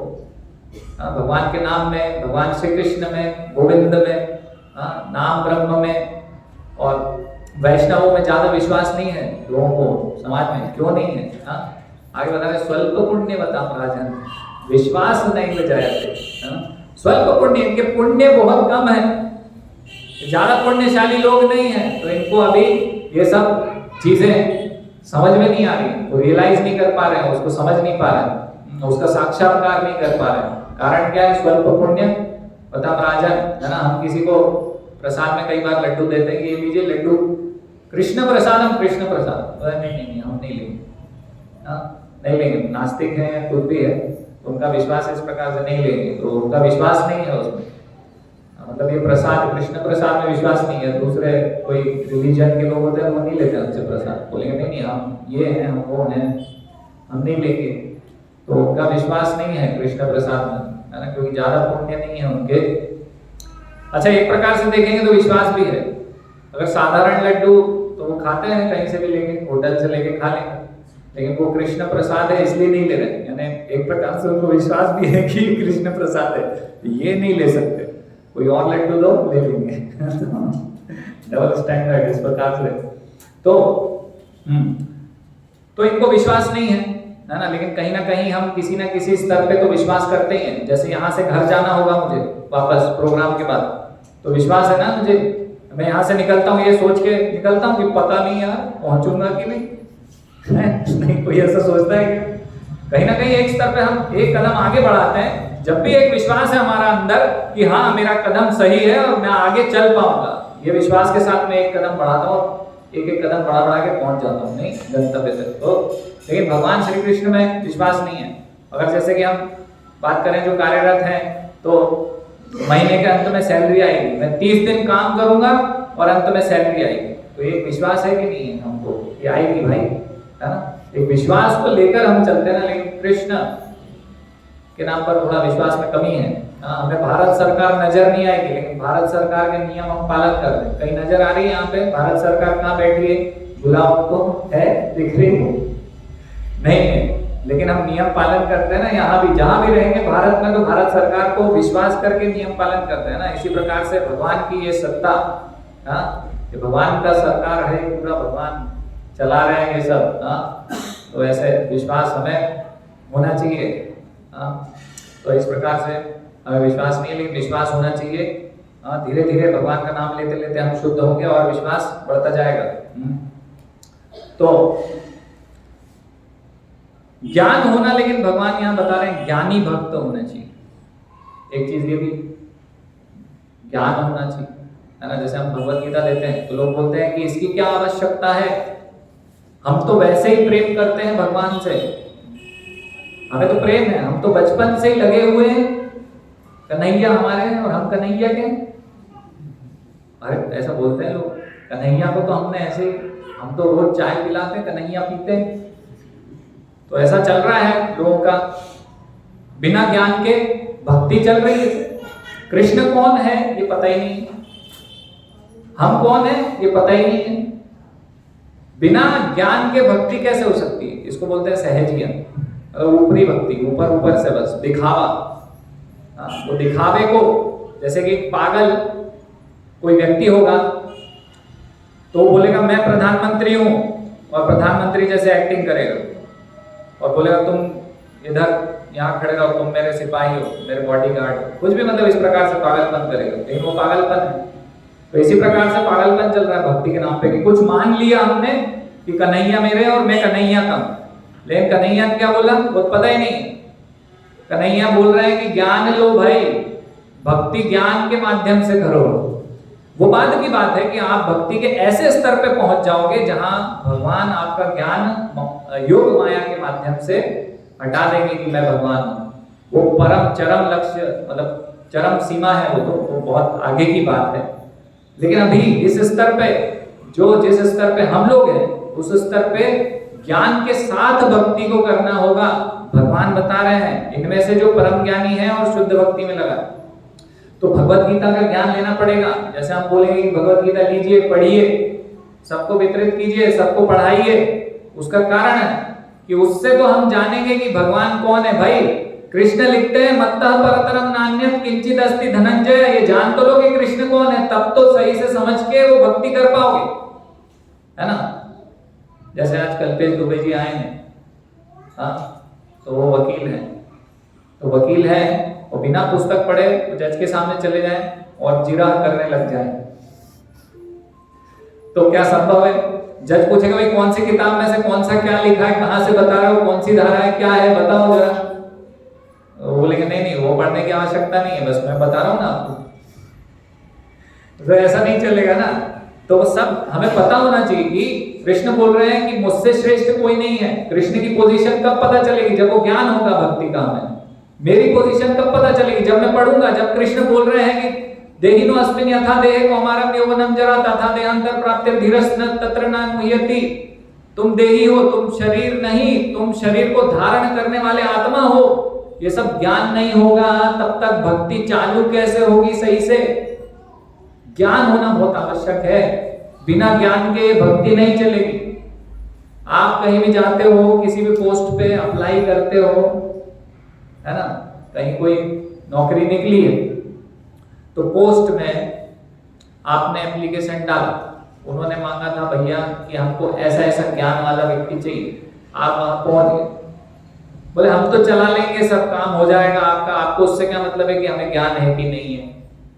S1: भगवान के नाम में, भगवान श्री कृष्ण में, गोविंद में, नाम ब्रह्म में, और वैष्णवों में ज्यादा विश्वास नहीं है लोगों को समाज में। क्यों नहीं है? आगे बता रहे स्वल्प पुण्य बताम राजन, विश्वास नहीं ले जाते, स्वल्प पुण्य, इनके पुण्य बहुत कम है, ज्यादा पुण्यशाली लोग नहीं है, तो इनको अभी ये सब चीजें समझ में नहीं आ रही, वो रियलाइज नहीं कर पा रहे हैं, उसको समझ नहीं पा रहे हैं, उसका साक्षात्कार नहीं कर पा रहे हैं। कारण क्या है? स्वल्प पुण्य बताम राजन, है ना। हम किसी को प्रसाद में कई बार लड्डू देते हैं कि ये लीजिए लड्डू, कृष्ण प्रसाद, हम कृष्ण प्रसाद, नहीं हम नहीं लेंगे, नहीं लेंगे, नास्तिक है या कुछ भी है, उनका विश्वास इस प्रकार से नहीं लेंगे, तो उनका विश्वास नहीं है उसमें, मतलब ये प्रसाद, कृष्ण प्रसाद में विश्वास नहीं है। दूसरे कोई रिलीजन के लोग होते हैं वो नहीं लेते हमसे प्रसाद, बोलेंगे नहीं हम ये हैं, हम वो हैं, हम नहीं लेंगे, तो उनका विश्वास नहीं है कृष्ण प्रसाद में, है ना, क्योंकि ज्यादा पुण्य नहीं है उनके। अच्छा, एक प्रकार से देखेंगे तो विश्वास भी है। अगर साधारण लड्डू तो वो खाते हैं, कहीं से भी लेंगे, होटल से लेके खा लेंगे, लेकिन वो कृष्ण प्रसाद है इसलिए नहीं ले रहे, यानी एक प्रकार से उनको विश्वास भी है कि कृष्ण प्रसाद है, ये नहीं ले सकते, कोई और लड्डू दो ले लेंगे। डबल स्टैंडर्ड इस प्रकार से। तो इनको विश्वास नहीं है ना। लेकिन कहीं ना कहीं हम किसी ना किसी स्तर पे तो विश्वास करते ही हैं। जैसे यहाँ से घर जाना होगा मुझे वापस प्रोग्राम के बाद, तो विश्वास है ना मुझे, मैं यहाँ से निकलता हूँ ये सोच के निकलता हूँ कि पता नहीं यार पहुंचूंगा कि नहीं, नहीं कोई ऐसा सोचता है क्या? कहीं ना कहीं एक स्तर पे हम एक कदम आगे बढ़ाते हैं जब भी एक विश्वास है हमारा अंदर कि हाँ मेरा कदम सही है और मैं आगे चल पाऊंगा, ये विश्वास के साथ मैं एक कदम बढ़ाता हूँ, एक एक कदम बढ़ा के पहुंच जाता हूँ नहीं गंतव्य तक। तो लेकिन भगवान श्री कृष्ण में विश्वास नहीं है। अगर जैसे कि हम बात करें जो कार्यरत हैं, तो महीने के अंत में सैलरी आएगी, मैं 30 दिन काम करूंगा और अंत में सैलरी आएगी, तो एक विश्वास है कि नहीं है हमको ये आएगी भाई, है ना। एक विश्वास को लेकर हम चलते हैं ना, लेकिन कृष्ण के नाम पर थोड़ा विश्वास में कमी है। हमें भारत सरकार नजर नहीं आएगी, लेकिन भारत सरकार के नियम हम पालन करते हैं। कहीं नजर आ रही है यहाँ पे भारत सरकार कहाँ बैठी है? बुलाओ तो है, दिख रही है? नहीं है, लेकिन हम नियम पालन करते हैं ना। यहाँ भी जहां भी रहेंगे भारत में, तो भारत सरकार को विश्वास करके नियम पालन करते हैं ना। इसी प्रकार से भगवान की ये सत्ता, ये भगवान का सरकार है, पूरा भगवान चला रहे हैं ये सब, तो ऐसे विश्वास हमें होना चाहिए। तो इस प्रकार से हमें विश्वास नहीं है, लेकिन विश्वास होना चाहिए। धीरे धीरे भगवान का नाम लेते लेते हम शुद्ध होंगे और विश्वास बढ़ता जाएगा। तो ज्ञान होना, लेकिन भगवान यहाँ बता रहे हैं ज्ञानी भक्त होना चाहिए। एक चीज ये भी ज्ञान होना चाहिए, है ना। जैसे हम भगवत गीता देते हैं तो लोग बोलते हैं कि इसकी क्या आवश्यकता है, हम तो वैसे ही प्रेम करते हैं भगवान से, हमें तो प्रेम है, हम तो बचपन से ही लगे हुए हैं, कन्हैया हमारे हैं और हम कन्हैया के। अरे ऐसा बोलते हैं लोग, कन्हैया को तो हमने ऐसे, हम तो रोज चाय पिलाते हैं, कन्हैया पीते हैं। तो ऐसा चल रहा है लोगों का, बिना ज्ञान के भक्ति चल रही है। कृष्ण कौन है ये पता ही नहीं, हम कौन है ये पता ही नहीं है। बिना ज्ञान के भक्ति कैसे हो सकती है? इसको बोलते हैं सहज ज्ञान, ऊपरी भक्ति, ऊपर ऊपर से बस दिखावा। वो दिखावे को, जैसे कि पागल कोई व्यक्ति होगा तो वो बोलेगा मैं प्रधानमंत्री हूं, और प्रधानमंत्री जैसे एक्टिंग करेगा और बोलेगा तुम इधर यहाँ खड़े रहो, तुम मेरे सिपाही हो, मेरे बॉडीगार्ड हो, कुछ भी, मतलब इस प्रकार से पागलपन करेगा। लेकिन वो पागलपन है, तो इसी प्रकार से पागलपन चल रहा है भक्ति के नाम पे कि कुछ मान लिया हमने कि कन्हैया मेरे और मैं कन्हैया का, लेकिन कन्हैया ने क्या बोला वो पता ही नहीं। कन्हैया बोल रहे हैं कि ज्ञान लो भाई, भक्ति ज्ञान के माध्यम से करो। वो बाद की बात है कि आप भक्ति के ऐसे स्तर पे पहुंच जाओगे जहां भगवान आपका ज्ञान योग माया के माध्यम से हटा देंगे कि मैं भगवान हूं। वो परम चरम लक्ष्य मतलब चरम सीमा है, वो बहुत आगे की बात है। लेकिन अभी इस स्तर पे जिस स्तर पे हम लोग हैं उस स्तर पे ज्ञान के साथ भक्ति को करना होगा। भगवान बता रहे हैं इनमें से जो परम ज्ञानी है और शुद्ध भक्ति में लगा, तो भगवत गीता का ज्ञान लेना पड़ेगा। जैसे हम बोलेंगे कि भगवत गीता लीजिए, पढ़िए, सबको वितरित कीजिए, सबको पढ़ाइए, उसका कारण है कि उससे तो हम जानेंगे कि भगवान कौन है। भाई कृष्ण लिखते हैं मत्तः परतरम नान्यत् किंचित् अस्ति धनंजय, ये जान तो लो कि कृष्ण कौन है, तब तो सही से समझ के वो भक्ति कर पाओगे, है ना। जैसे आज कल्पेश दुबे जी आए हैं, हाँ, तो वो वकील हैं, तो वकील है और बिना पुस्तक पढ़े तो जज के सामने चले जाएं और जिरह करने लग जाएं, तो क्या संभव है? जज पूछेगा भाई कौन सी किताब में से कौन सा क्या लिखा है, कहां से बता रहे हो, कौन सी धारा है, क्या है बताओ जरा। वो बोलेंगे नहीं वो पढ़ने की आवश्यकता नहीं है, बस मैं बता रहा हूं ना आपको। तो ऐसा नहीं चलेगा ना। तो सब हमें पता होना चाहिए कि कृष्ण बोल रहे हैं कि मुझसे श्रेष्ठ कोई नहीं है। कृष्ण की पोजीशन कब पता चलेगी? जब वो ज्ञान होगा भक्ति का हमें। मेरी पोजीशन कब पता चलेगी? जब मैं पढ़ूंगा। जब कृष्ण बोल रहे हैं कि देहिनो अस्मिन् यथा देहे कौमारम यौवनम जरा तथा देहांतर प्राप्तिर् धीरस् न तत्र न मुह्यति। तुम देही हो, तुम शरीर नहीं, तुम शरीर को धारण करने वाले आत्मा हो। ये सब ज्ञान नहीं होगा तब तक भक्ति चालू कैसे होगी सही से? ज्ञान होना बहुत आवश्यक है। बिना ज्ञान के भक्ति नहीं चलेगी। आप कहीं भी जाते हो, किसी भी पोस्ट पे अप्लाई करते हो, है ना, कहीं कोई नौकरी निकली है तो पोस्ट में आपने एप्लीकेशन डाला, उन्होंने मांगा था भैया कि हमको ऐसा ऐसा ज्ञान वाला व्यक्ति चाहिए। आप वहां पहुंच गए, बोले हम तो चला लेंगे, सब काम हो जाएगा आपका। आपको उससे क्या मतलब है कि हमें ज्ञान है कि नहीं है?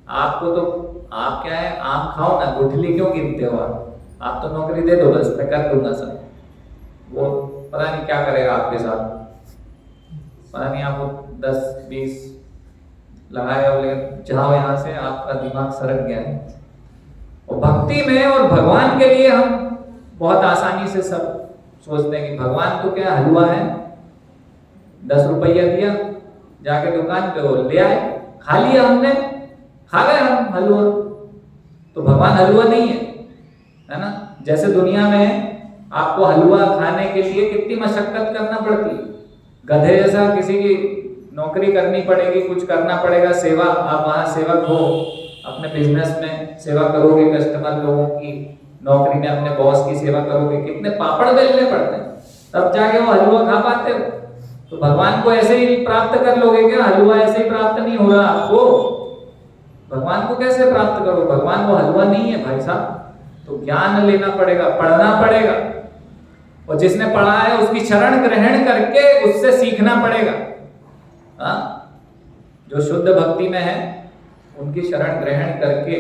S1: आपको तो आप क्या है, आम खाओ ना, गुठली क्यों गिनते हो आप तो नौकरी दे दो, बस मैं कर दूंगा सब। वो पता नहीं क्या करेगा आपके साथ, पता नहीं आपको 10-20 लगाएगा, बोले जाओ यहाँ से, आपका दिमाग सरक गया है। और भक्ति में और भगवान के लिए हम बहुत आसानी से सब सोचते हैं कि भगवान तो क्या हलवा है, 10 रुपया दिया, जाके दुकान पे वो ले आए, खा लिया हमने, खा गए हम हलवा। तो भगवान हलवा नहीं है ना। जैसे दुनिया में आपको हलवा खाने के लिए कितनी मशक्कत करना पड़ती है, गधे जैसा किसी की नौकरी करनी पड़ेगी, कुछ करना पड़ेगा, सेवा। आप वहां सेवक हो, अपने बिजनेस में सेवा करोगे, कस्टमर लोगों की नौकरी में अपने बॉस की सेवा करोगे, कितने पापड़ बेलने पड़ते हैं, तब जाके वो हलवा खा पाते हो। तो भगवान को ऐसे ही प्राप्त कर लोगे क्या? हलवा ऐसे ही प्राप्त नहीं हो रहा आपको। भगवान को कैसे प्राप्त करो? भगवान वो हलवा नहीं है भाई साहब। तो ज्ञान लेना पड़ेगा, पढ़ना पड़ेगा, और जिसने पढ़ा है उसकी शरण ग्रहण करके उससे सीखना पड़ेगा। हाँ, जो शुद्ध भक्ति में है उनकी शरण ग्रहण करके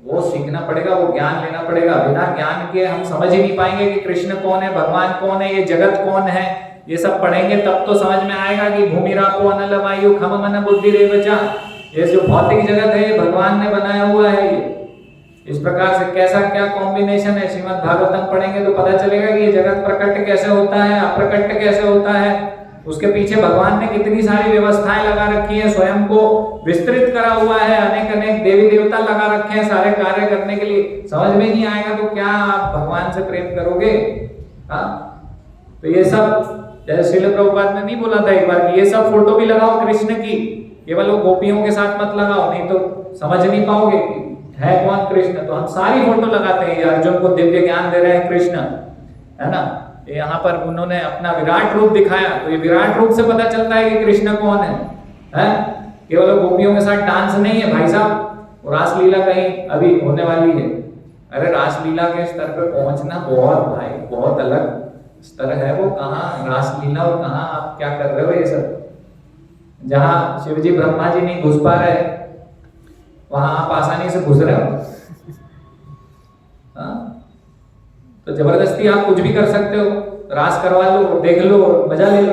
S1: वो सीखना पड़ेगा, वो ज्ञान लेना पड़ेगा। बिना ज्ञान के हम समझ ही नहीं पाएंगे कि कृष्ण कौन है, भगवान कौन है, ये जगत कौन है। ये सब पढ़ेंगे तब तो समझ में आएगा कि भूमिरापो अनल वायु खम मन बुद्धि रेवचा, ये जो भौतिक जगत है ये भगवान ने बनाया हुआ है। ये इस प्रकार से कैसा क्या कॉम्बिनेशन है, श्रीमद् भागवतम पढ़ेंगे तो पता चलेगा कि ये जगत प्रकट कैसे होता है, अप्रकट कैसे होता है। उसके पीछे भगवान ने कितनी सारी व्यवस्थाएं लगा रखी है, स्वयं को विस्तृत करा हुआ है, अनेक अनेक देवी देवता लगा रखे हैं सारे कार्य करने के लिए। समझ में नहीं आएगा तो क्या आप भगवान से प्रेम करोगे? हाँ, तो ये सब जैसे श्रील प्रभुपाद ने नहीं बोला था एक बार कि ये सब फोटो भी लगाओ कृष्ण की, केवल वो गोपियों के साथ मत लगाओ, नहीं तो समझ नहीं पाओगे कि है कौन कृष्ण। तो हम सारी फोटो लगाते हैं, अर्जुन को दिव्य ज्ञान दे रहे हैं कृष्ण, है ना। यहाँ पर उन्होंने अपना विराट रूप दिखाया, तो ये विराट रूप से पता चलता है कि कृष्ण कौन है? केवल गोपियों के साथ डांस नहीं है भाई साहब। रासलीला कहीं अभी होने वाली है। अरे रासलीला के स्तर पे पहुंचना बहुत भाई बहुत अलग स्तर है। वो कहाँ रासलीला और कहाँ आप क्या कर रहे हो? ये सब जहाँ शिवजी ब्रह्मा जी नहीं घुस पा रहे, वहां आप आसानी से घुस रहे हो। तो जबरदस्ती आप कुछ भी कर सकते हो, रास करवा लो, देख लो, मजा ले लो,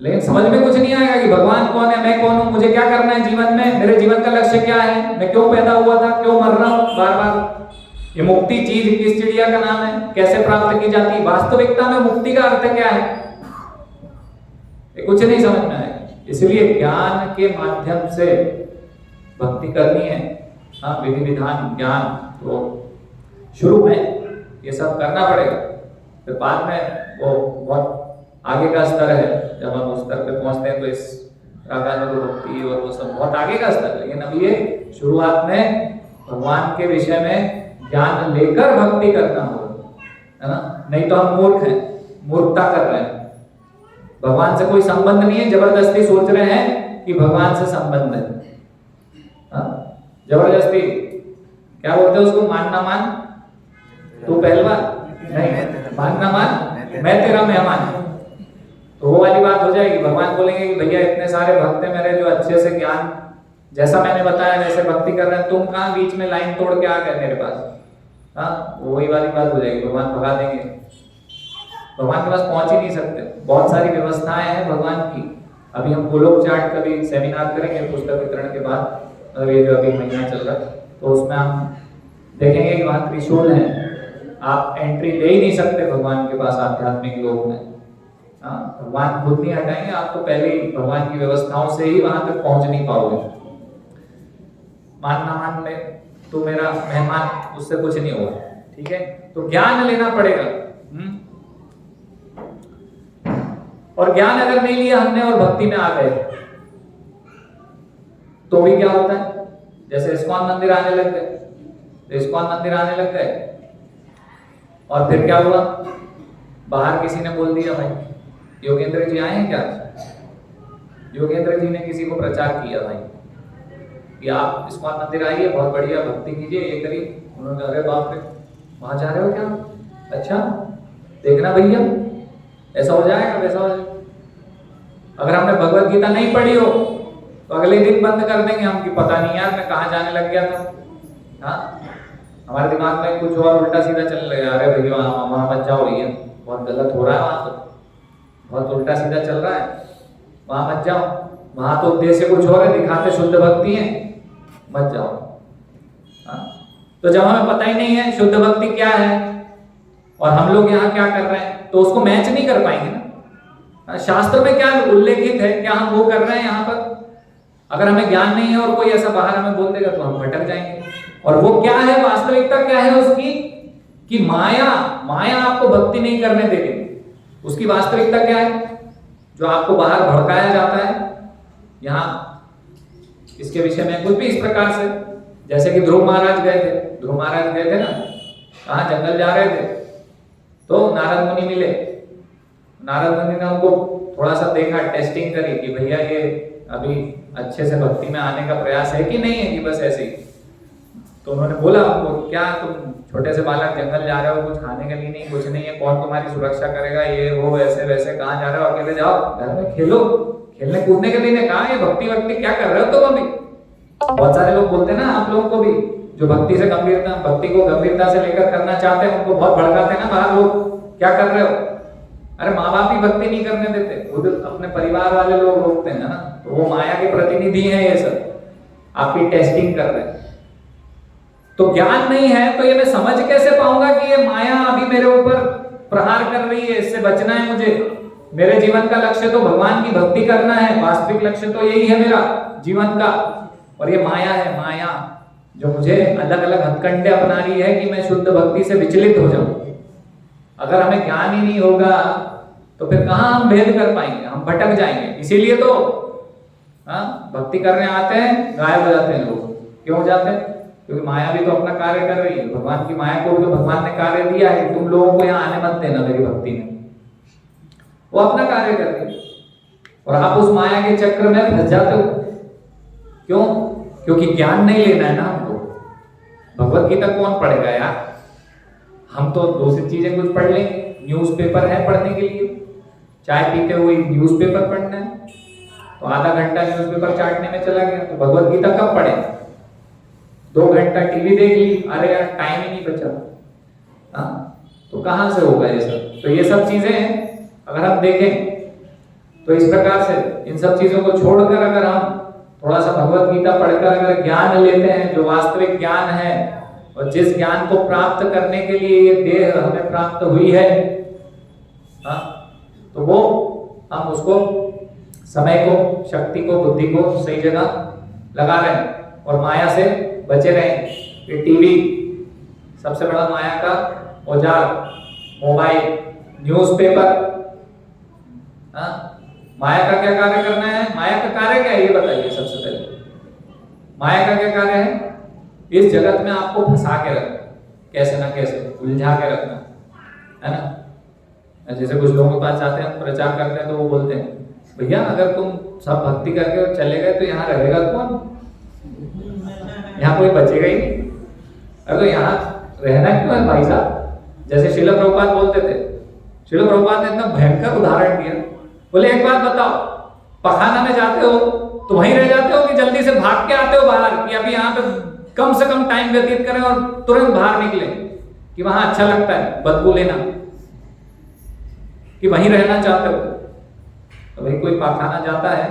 S1: लेकिन समझ में कुछ नहीं आएगा कि भगवान कौन है, मैं कौन हूं, मुझे क्या करना है जीवन में, मेरे जीवन का लक्ष्य क्या है, मैं क्यों पैदा हुआ था, क्यों मर रहा हूं बार बार, ये मुक्ति चीज किस चिड़िया का नाम है, कैसे प्राप्त की जाती है, वास्तविकता में मुक्ति का अर्थ क्या है, ये कुछ नहीं समझ में आएगा। इसलिए ज्ञान के माध्यम से भक्ति करनी है। हाँ, विधि विधान ज्ञान तो शुरू में ये सब करना पड़ेगा, फिर बाद में वो बहुत आगे का स्तर है, जब हम उस स्तर पे पहुंचते हैं तो इस रागानुग भक्ति और वो सब बहुत आगे का स्तर है। लेकिन अब ये शुरुआत में भगवान के विषय में ज्ञान लेकर भक्ति करना होगा, है ना, नहीं तो हम मूर्ख हैं, मूर्खता कर रहे हैं। भगवान से कोई संबंध नहीं है, जबरदस्ती सोच रहे हैं कि भगवान से संबंध है। जबरदस्ती क्या बोलते हैं उसको, मान ना मान तू पहलवान, नहीं मान ना मान मैं तेरा मेहमान, तो वो वाली बात हो जाएगी। भगवान बोलेंगे कि भैया इतने सारे भक्त हैं मेरे जो अच्छे से ज्ञान जैसा मैंने बताया वैसे भक्ति कर रहे हैं, तुम कहाँ बीच में लाइन तोड़ के आ गए मेरे पास। हाँ, वही वाली बात हो जाएगी, भगवान भगा देंगे, भगवान के पास पहुंच ही नहीं सकते। बहुत सारी व्यवस्थाएं हैं भगवान की। अभी हम गोलोक चार्ट का भी सेमिनार करेंगे पुस्तक वितरण के बाद, मतलब ये जो अभी महीना चल रहा है, तो उसमें हम देखेंगे कि वहाँ त्रिशूल है, आप एंट्री ले ही नहीं सकते भगवान के पास आध्यात्मिक लोक में। हाँ, भगवान खुद नहीं हटाएंगे, आप तो पहले ही भगवान की व्यवस्थाओं से ही वहां तक पहुंच नहीं पाओगे। मान ना मान में तो मेरा मेहमान, उससे कुछ नहीं होगा। ठीक है, तो ज्ञान लेना पड़ेगा। और ज्ञान अगर नहीं लिया हमने और भक्ति में आ गए तो भी क्या होता है, जैसे इस्कॉन मंदिर आने लग गए, तो इस्कॉन मंदिर आने लग गए और फिर क्या हुआ, बाहर किसी ने बोल दिया भाई योगेंद्र जी आए हैं क्या, योगेंद्र जी ने किसी को प्रचार किया भाई कि आप इस्कॉन मंदिर आइए, बहुत बढ़िया भक्ति कीजिए, ये करिए। उन्होंने कहा अरे बाप रे, वहां जा रहे हो क्या, अच्छा देखना भैया ऐसा हो जाएगा वैसा हो जाएगा। अगर हमने भगवत गीता नहीं पढ़ी हो तो अगले दिन बंद कर देंगे हम कि पता नहीं यार मैं कहाँ जाने लग गया था। हाँ, हमारे दिमाग में कुछ और उल्टा सीधा चलने लगा, अरे भैया वहां मत जाओ भैया, बहुत गलत हो रहा है, वहां तो बहुत उल्टा सीधा चल रहा है, वहां मत जाओ, वहां तो उद्देश्य कुछ और है, दिखाते शुद्ध भक्ति है, मत जाओ। हाँ? तो जब हमें पता ही नहीं है शुद्ध भक्ति क्या है और हम लोग यहाँ क्या कर रहे हैं, तो उसको मैच नहीं कर पाएंगे ना। शास्त्र में क्या उल्लेखित है, क्या हम वो कर रहे हैं यहाँ पर। अगर हमें ज्ञान नहीं है और कोई ऐसा बाहर हमें बोल देगा तो हम भटक जाएंगे। और वो क्या है, वास्तविकता क्या है उसकी, कि माया आपको भक्ति नहीं करने देगी। उसकी वास्तविकता क्या है, जो आपको बाहर भड़काया जाता है। यहाँ इसके विषय में कुछ भी इस प्रकार से, जैसे कि ध्रुव महाराज गए थे ना, कहाँ जंगल जा रहे थे, तो नारद मुनि मिले। नारद मुनि ने उनको थोड़ा सा देखा, टेस्टिंग करी कि भैया ये अभी अच्छे से भक्ति में आने का प्रयास है कि नहीं है, कि बस ऐसे ही। तो उन्होंने बोला उनको, क्या तुम छोटे से बालक जंगल जा रहे हो, कुछ खाने के लिए नहीं, कुछ नहीं है, कौन तुम्हारी सुरक्षा करेगा, ये वो ऐसे वैसे, कहाँ जा रहे हो, अकेले जाओ, घर में खेलो, खेलने कूदने के लिए कहा, ये भक्ति वक्ति क्या कर रहे हो तुम अभी। बहुत सारे लोग बोलते हैं ना, आप लोगों को भी, जो भक्ति को गंभीरता से लेकर करना चाहते हैं, उनको बहुत भड़काते हैं ना बाहर लोग, क्या कर रहे हो। अरे माँ बाप ही भक्ति नहीं करने देते, खुद अपने परिवार वाले लोग रोकते हैं ना, तो वो माया के प्रतिनिधि हैं, ये सब आपकी टेस्टिंग कर रहे हैं। तो ज्ञान नहीं है तो ये मैं समझ कैसे पाऊंगा कि ये माया अभी मेरे ऊपर प्रहार कर रही है, इससे बचना है मुझे। मेरे जीवन का लक्ष्य तो भगवान की भक्ति करना है, वास्तविक लक्ष्य तो यही है मेरा जीवन का। और ये माया है, माया जो मुझे अलग अलग हथकंडे अपना रही है कि मैं शुद्ध भक्ति से विचलित हो जाऊं। अगर हमें ज्ञान ही नहीं होगा तो फिर कहाँ हम भेद कर पाएंगे, हम भटक जाएंगे। इसीलिए तो भक्ति करने आते हैं, गायब हो जाते हैं लोग। क्यों हो जाते हैं? क्योंकि माया भी तो अपना कार्य कर रही है। भगवान की माया को भी तो भगवान ने कार्य दिया है, तुम लोगों को यहाँ आने मत देना मेरी भक्ति में। वो अपना कार्य कर रही है और आप उस माया के चक्र में फंस जाते हो। क्यों? क्योंकि ज्ञान नहीं लेना है ना हमको। भगवत गीता कौन पढ़ेगा यार? हम तो दूसरी चीजें कुछ पढ़ लेंगे, न्यूज़पेपर है पढ़ने के लिए, चाय पीते हुए न्यूज़पेपर पढ़ना है तो आधा घंटा न्यूज़पेपर चाटने में चला गया। तो भगवत गीता कब पढ़े? 2 घंटा टीवी देख ली, अरे यार टाइम ही नहीं बचा। तो कहाँ से होगा ये सब? तो ये सब चीजें अगर हम देखें तो इस प्रकार से इन सब चीजों को छोड़कर अगर हम थोड़ा सा भगवत गीता पढ़कर अगर ज्ञान लेते हैं, जो वास्तविक ज्ञान है और जिस ज्ञान को प्राप्त करने के लिए ये देह हमें प्राप्त हुई है, हाँ, तो वो हम उसको समय को, शक्ति को, बुद्धि को सही जगह लगा रहे हैं और माया से बचे रहें। ये टीवी सबसे बड़ा माया का औजार, मोबाइल, न्यूज़पेपर, हाँ, माया का क्या कार्य करना है? माया का कार्य क्या है ये बताइए सबसे पहले। माया का क्या कार्य है? इस जगत में आपको फंसा के रखना, कैसे ना कैसे उलझा के रखना, है ना। जैसे कुछ लोगों के पास जाते हैं, प्रचार करते हैं, तो वो बोलते हैं भैया अगर तुम सब भक्ति करके चले गए तो यहाँ रहेगा कौन? यहाँ कोई बचेगा ही नहीं। अरे तो यहाँ रहना क्यों है भाई साहब? जैसे श्रील प्रभुपाद बोलते थे, श्रील प्रभुपाद ने इतना भयंकर उदाहरण दिया, बोले एक बात बताओ, पखाना में जाते हो तो वहीं रह जाते हो कि जल्दी से भाग के आते हो बाहर कि अभी यहाँ पे कम से कम टाइम व्यतीत करें और तुरंत बाहर निकले कि वहां अच्छा लगता है बदबू लेना, कि वहीं रहना चाहते हो? तो भाई कोई पखाना जाता है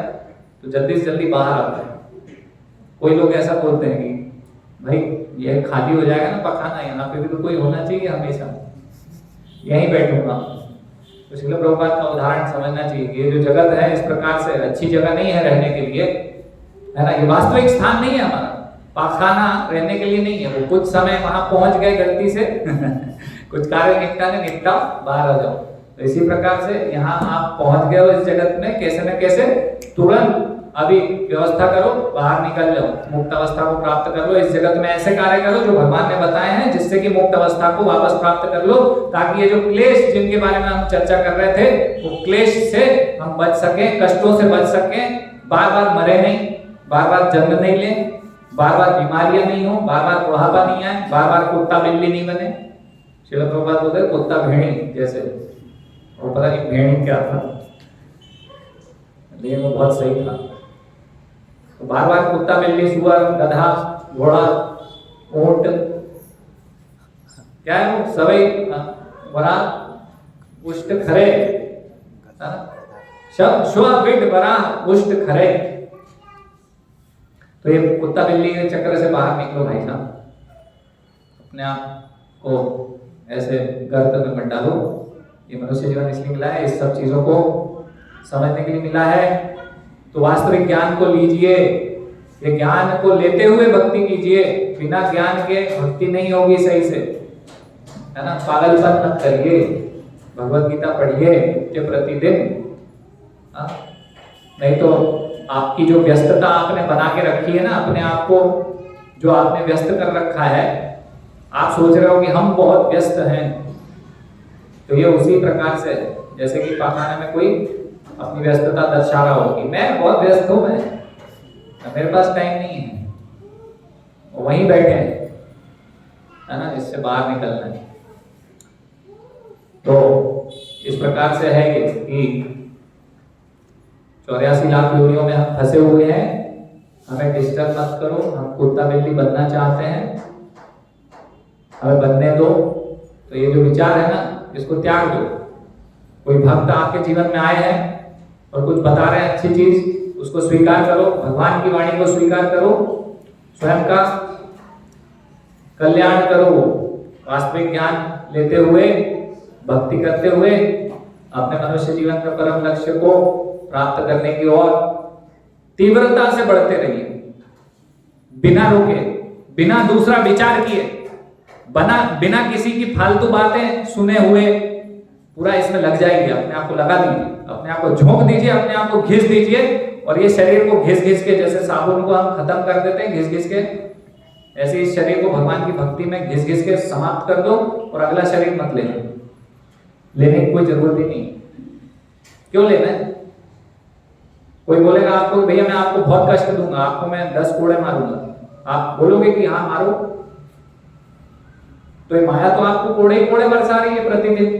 S1: तो जल्दी से जल्दी बाहर आता है। कोई लोग ऐसा बोलते हैं कि भाई ये खाली हो जाएगा ना पखाना, यहाँ पे भी तो कोई होना चाहिए, हमेशा यहीं बैठूंगा। तो श्रील प्रभुपाद का उदाहरण समझना चाहिए। ये जो जगत है इस प्रकार से अच्छी जगह नहीं है रहने के लिए, है ना। ये वास्तविक स्थान नहीं है हमारा, पाखाना रहने के लिए नहीं है। वो कुछ समय वहां पहुंच गए गलती से कुछ कार्य निपटा बाहर आ जाओ। तो इसी प्रकार से यहाँ आप पहुंच गए हो इस जगत में, कैसे न कैसे तुरंत अभी व्यवस्था करो, बाहर निकल जाओ, मुक्त अवस्था को प्राप्त कर लो। इस जगत में ऐसे कार्य करो जो भगवान ने बताए हैं, जिससे कि मुक्त अवस्था को वापस प्राप्त कर लो, ताकि ये जो क्लेश जिनके बारे में हम चर्चा कर रहे थे, वो क्लेश से हम बच सकें, कष्टों से बच सकें, बार बार मरे नहीं, बार बार जन्म नहीं ले, बार बार बीमारियां नहीं हो, बार बार बुढ़ापा नहीं आए, बार बार कुत्ता बिल्ली नहीं बने। श्रील प्रभुपाद बोलते कुत्ता भेड़ी जैसे, और पता नहीं भेड़ी क्या था, लेकिन वो बहुत सही था। तो बार बार कुत्ता बिल्ली सुअर गधा घोड़ा ऊंट क्या है वो सभी बड़ा उष्ट खरे, शब श्विड बड़ा उष्ट खरे। तो ये कुत्ता बिल्ली के चक्कर से बाहर निकलो भाई साहब, अपने आप को ऐसे गर्त में मत डालो। ये मनुष्य जीवन इसलिए मिला है, इस सब चीजों को समझने के लिए मिला है। तो वास्तविक ज्ञान को लीजिए, ये ज्ञान को लेते हुए भक्ति कीजिए। बिना ज्ञान के भक्ति नहीं होगी सही से, है ना। पागलपन मत करिए, भगवत गीता पढ़िए नित्य प्रतिदिन, नहीं तो आपकी जो व्यस्तता आपने बना के रखी है ना, अपने आप को जो आपने व्यस्त कर रखा है, आप सोच रहे हो कि हम बहुत व्यस्त हैं, तो ये उसी प्रकार से जैसे कि पाखाना में कोई अपनी व्यस्तता दर्शा रहा हो कि मैं बहुत व्यस्त हूं, मैं मेरे पास टाइम नहीं है, वहीं बैठे हैं, है ना, इससे बाहर निकलना है। तो इस प्रकार से है ये कि 84 लाख योनियों में हम फंसे हुए हैं, हमें डिस्टर्ब मत करो। हम कुत्ता बिल्ली बनना चाहते हैं, हमें बनने दो। तो ये जो विचार है ना, इसको त्याग दो। कोई भक्त आपके जीवन में आए हैं और कुछ बता रहे हैं अच्छी चीज, उसको स्वीकार करो, भगवान की वाणी को स्वीकार करो, स्वयं का कल्याण करो, वास्तविक ज्ञान लेते हुए, भक्ति करते हुए अपने मनुष्य जीवन के परम लक्ष्य को प्राप्त करने की ओर तीव्रता से बढ़ते रहिए, बिना रुके, बिना दूसरा विचार किए, बिना किसी की फालतू बातें सुने हुए पूरा इसमें लग जाएंगे। अपने आप को लगा दीजिए, अपने आप को झोंक दीजिए, अपने आप को घिस दीजिए, और ये शरीर को घिस घिस के, जैसे साबुन को हम खत्म कर देते हैं घिस घिस के, ऐसे इस शरीर को भगवान की भक्ति में घिस घिस के समाप्त कर दो, और अगला शरीर मत लेना, लेने की कोई जरूरत ही नहीं। क्यों लेना है? कोई बोलेगा आपको भैया मैं आपको बहुत कष्ट दूंगा, आपको मैं 10 कोड़े मारूंगा, आप बोलोगे कि हाँ मारो, तो ये माया तो आपको कोड़े ही कोड़े बरसा रही है प्रतिदिन।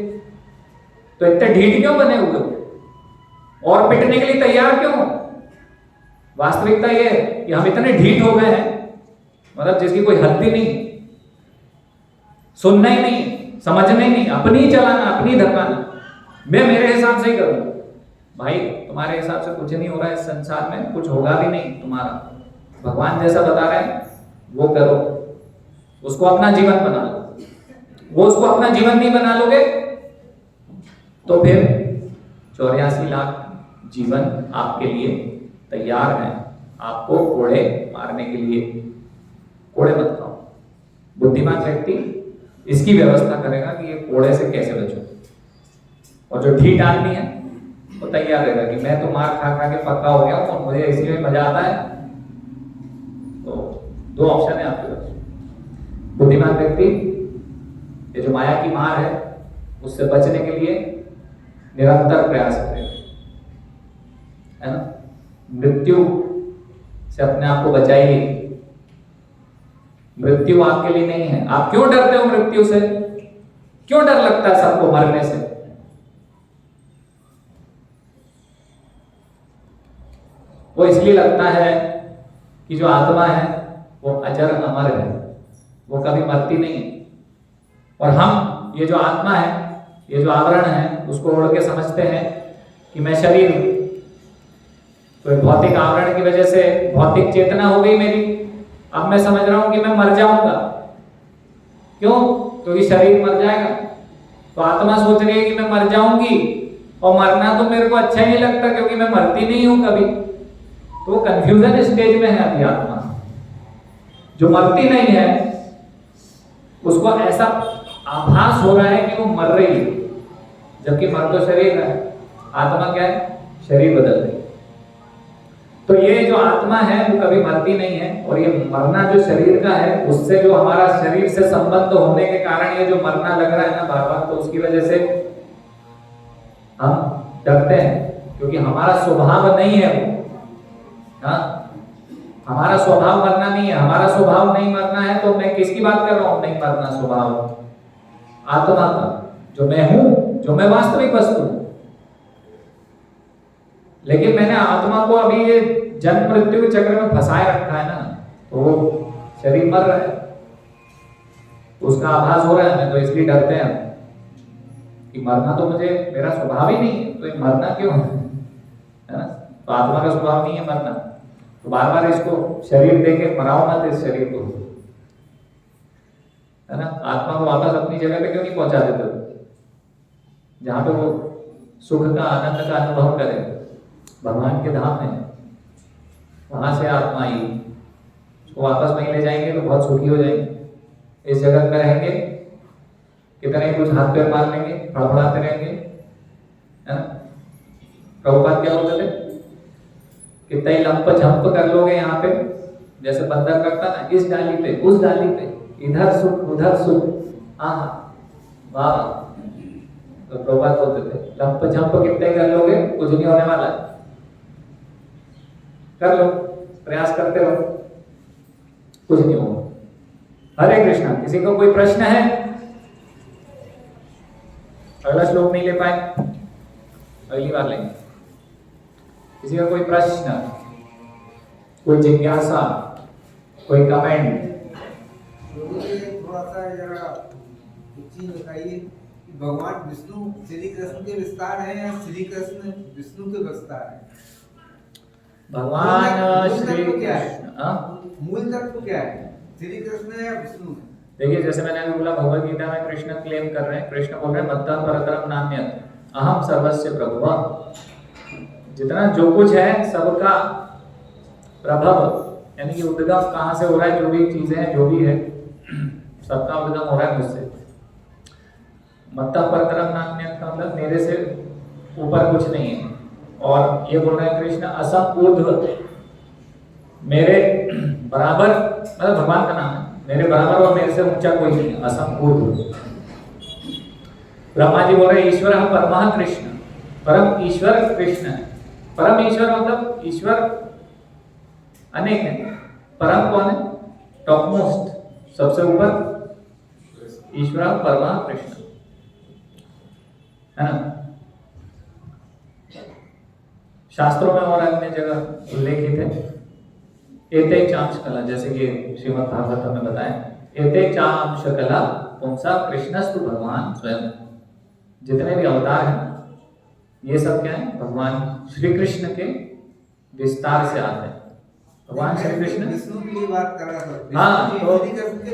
S1: तो इतने ढीठ क्यों बने हुए हो और पिटने के लिए तैयार क्यों हो? वास्तविकता ये है कि हम इतने ढीठ हो गए हैं, मतलब जिसकी कोई हद ही नहीं, सुनना ही नहीं, समझने नहीं, अपनी चलाना, अपनी धक्काना, मैं मेरे हिसाब से ही करूँ। भाई तुम्हारे हिसाब से कुछ नहीं हो रहा है इस संसार में, कुछ होगा भी नहीं तुम्हारा। भगवान जैसा बता रहे हैं वो करो, उसको अपना जीवन बना लो। वो उसको अपना जीवन नहीं बना लोगे तो फिर 84 लाख जीवन आपके लिए तैयार हैं, आपको कोड़े मारने के लिए। कोड़े मत खाओ। बुद्धिमान व्यक्ति इसकी व्यवस्था करेगा कि ये कोड़े से कैसे बचो। और जो ढीठ आदमी है वो तैयार रहेगा कि मैं तो मार खा खा के पक्का हो गया हूं, मुझे इसलिए मजा आता है। तो दो ऑप्शन है आपके पास। बुद्धिमान व्यक्ति ये जो माया की मार है उससे बचने के लिए निरंतर प्रयास करेगा, है ना। मृत्यु से अपने आप को बचाइए। मृत्यु आपके लिए नहीं है। आप क्यों डरते हो मृत्यु से? क्यों डर लगता है सबको मरने से? वो इसलिए लगता है कि जो आत्मा है वो अजर अमर है, वो कभी मरती नहीं है। और हम ये जो आत्मा है, ये जो आवरण है, उसको ओढ़ के समझते हैं कि मैं शरीर हूं। तो भौतिक आवरण की वजह से भौतिक चेतना हो गई मेरी। अब मैं समझ रहा हूं कि मैं मर जाऊंगा। क्यों? क्योंकि शरीर मर जाएगा। तो आत्मा सोच रही है कि मैं मर जाऊंगी, और मरना तो मेरे को अच्छा ही नहीं लगता क्योंकि मैं मरती नहीं हूं कभी। तो कंफ्यूजन स्टेज में है अभी आत्मा। जो मरती नहीं है उसको ऐसा आभास हो रहा है कि वो मर रही है, जबकि मर तो शरीर है। आत्मा क्या है? शरीर बदल रही है। तो ये जो आत्मा है वो कभी मरती नहीं है, और ये मरना जो शरीर का है उससे जो हमारा शरीर से संबंध होने के कारण ये जो मरना लग रहा है ना बार बार, तो उसकी वजह से हम डरते हैं, क्योंकि हमारा स्वभाव नहीं है वो। हाँ, हमारा स्वभाव मरना नहीं है। हमारा स्वभाव नहीं मरना है तो मैं किसकी बात कर रहा हूं? नहीं मरना स्वभाव आत्मा का, जो मैं हूं, जो मैं वास्तविक वस्तु हूं। लेकिन मैंने आत्मा को अभी ये जन्म मृत्यु के चक्र में फंसाए रखा है ना, तो वो शरीर मर रहा है, उसका आभास हो रहा है। मैं तो इसलिए डरते हैं कि मरना तो मुझे मेरा स्वभाव ही नहीं है, तो ये मरना क्यों है ना। तो आत्मा का स्वभाव नहीं है मरना, तो बार बार इसको शरीर देके मराओ मत इस शरीर को, है ना। आत्मा को वापस अपनी जगह पे क्यों नहीं पहुंचा देते, जहां पे वो सुख का आनंद का अनुभव करे, भगवान के धाम में। वहां से आत्मा आई, उसको वापस वहीं ले जाएंगे तो बहुत सुखी हो जाएंगे। इस जगत में रहेंगे कितने ही कुछ हाथ पैर मार लेंगे, फड़फड़ाते रहेंगे, है ना। प्रभुपाद क्या बोलते थे? कितना ही लंप झंप कर लोगे यहाँ पे, जैसे बंदर करता ना, इस डाली पे उस डाली पे, इधर सुख उधर सुख, आहा वाह। तो प्रभुपाद बोलते थे लंप झंप कितने कर लोगे, कुछ नहीं होने वाला। कर लो, प्रयास करते रहो, कुछ नहीं होगा। हरे कृष्णा। किसी को कोई प्रश्न है? अगला श्लोक नहीं ले पाए, अगली बार लेंगे। किसी का कोई प्रश्न, कोई जिज्ञासा, कोई कमेंट?
S4: थोड़ा सा जरा एक चीज बताइए कि भगवान विष्णु श्री कृष्ण के विस्तार है या श्री कृष्ण विष्णु के विस्तार है?
S1: भगवान श्री
S4: क्या है?
S1: कृष्ण
S4: मूल तत्व क्या है, श्री कृष्ण है या विष्णु है?
S1: देखिए, जैसे मैंने अभी बोला, भगवद गीता में कृष्ण क्लेम कर रहे हैं, कृष्ण बोल रहे हैं मत्तः परतरम नान्यत् अहम सर्वस्य प्रभुः। जितना जो कुछ है सबका प्रभव, यानी कि उद्गम कहाँ से हो रहा है, जो भी चीजें हैं, जो भी है, सबका उद्गम हो रहा है मुझसे। मत्तः परतरम नान्यत् का मतलब मेरे से ऊपर कुछ नहीं है। और ये बोल रहे हैं कृष्ण असम ऊर्ध्व, मेरे बराबर, मतलब भगवान का नाम है, मेरे बराबर और मेरे से ऊंचा कोई नहीं है, असम ऊर्ध्व। ब्रह्मा जी बोल रहे हैं ईश्वर परमः कृष्ण, परम ईश्वर कृष्ण है। परम ईश्वर मतलब ईश्वर अनेक है, परम कौन है? टॉप मोस्ट, सबसे ऊपर ईश्वर परमः कृष्ण, है ना। शास्त्रों में और अन्य जगह उल्लेखित है एते चांश कला, जैसे कि श्रीमद् भागवत में बताया एते चांश कला कौन सा? कृष्णस्तु भगवान स्वयं। जितने भी अवतार हैं ये सब क्या है? भगवान श्री कृष्ण के विस्तार से आते हैं। भगवान श्री कृष्ण
S4: विष्णु के लिए बात कर रहा था।
S1: हाँ, तो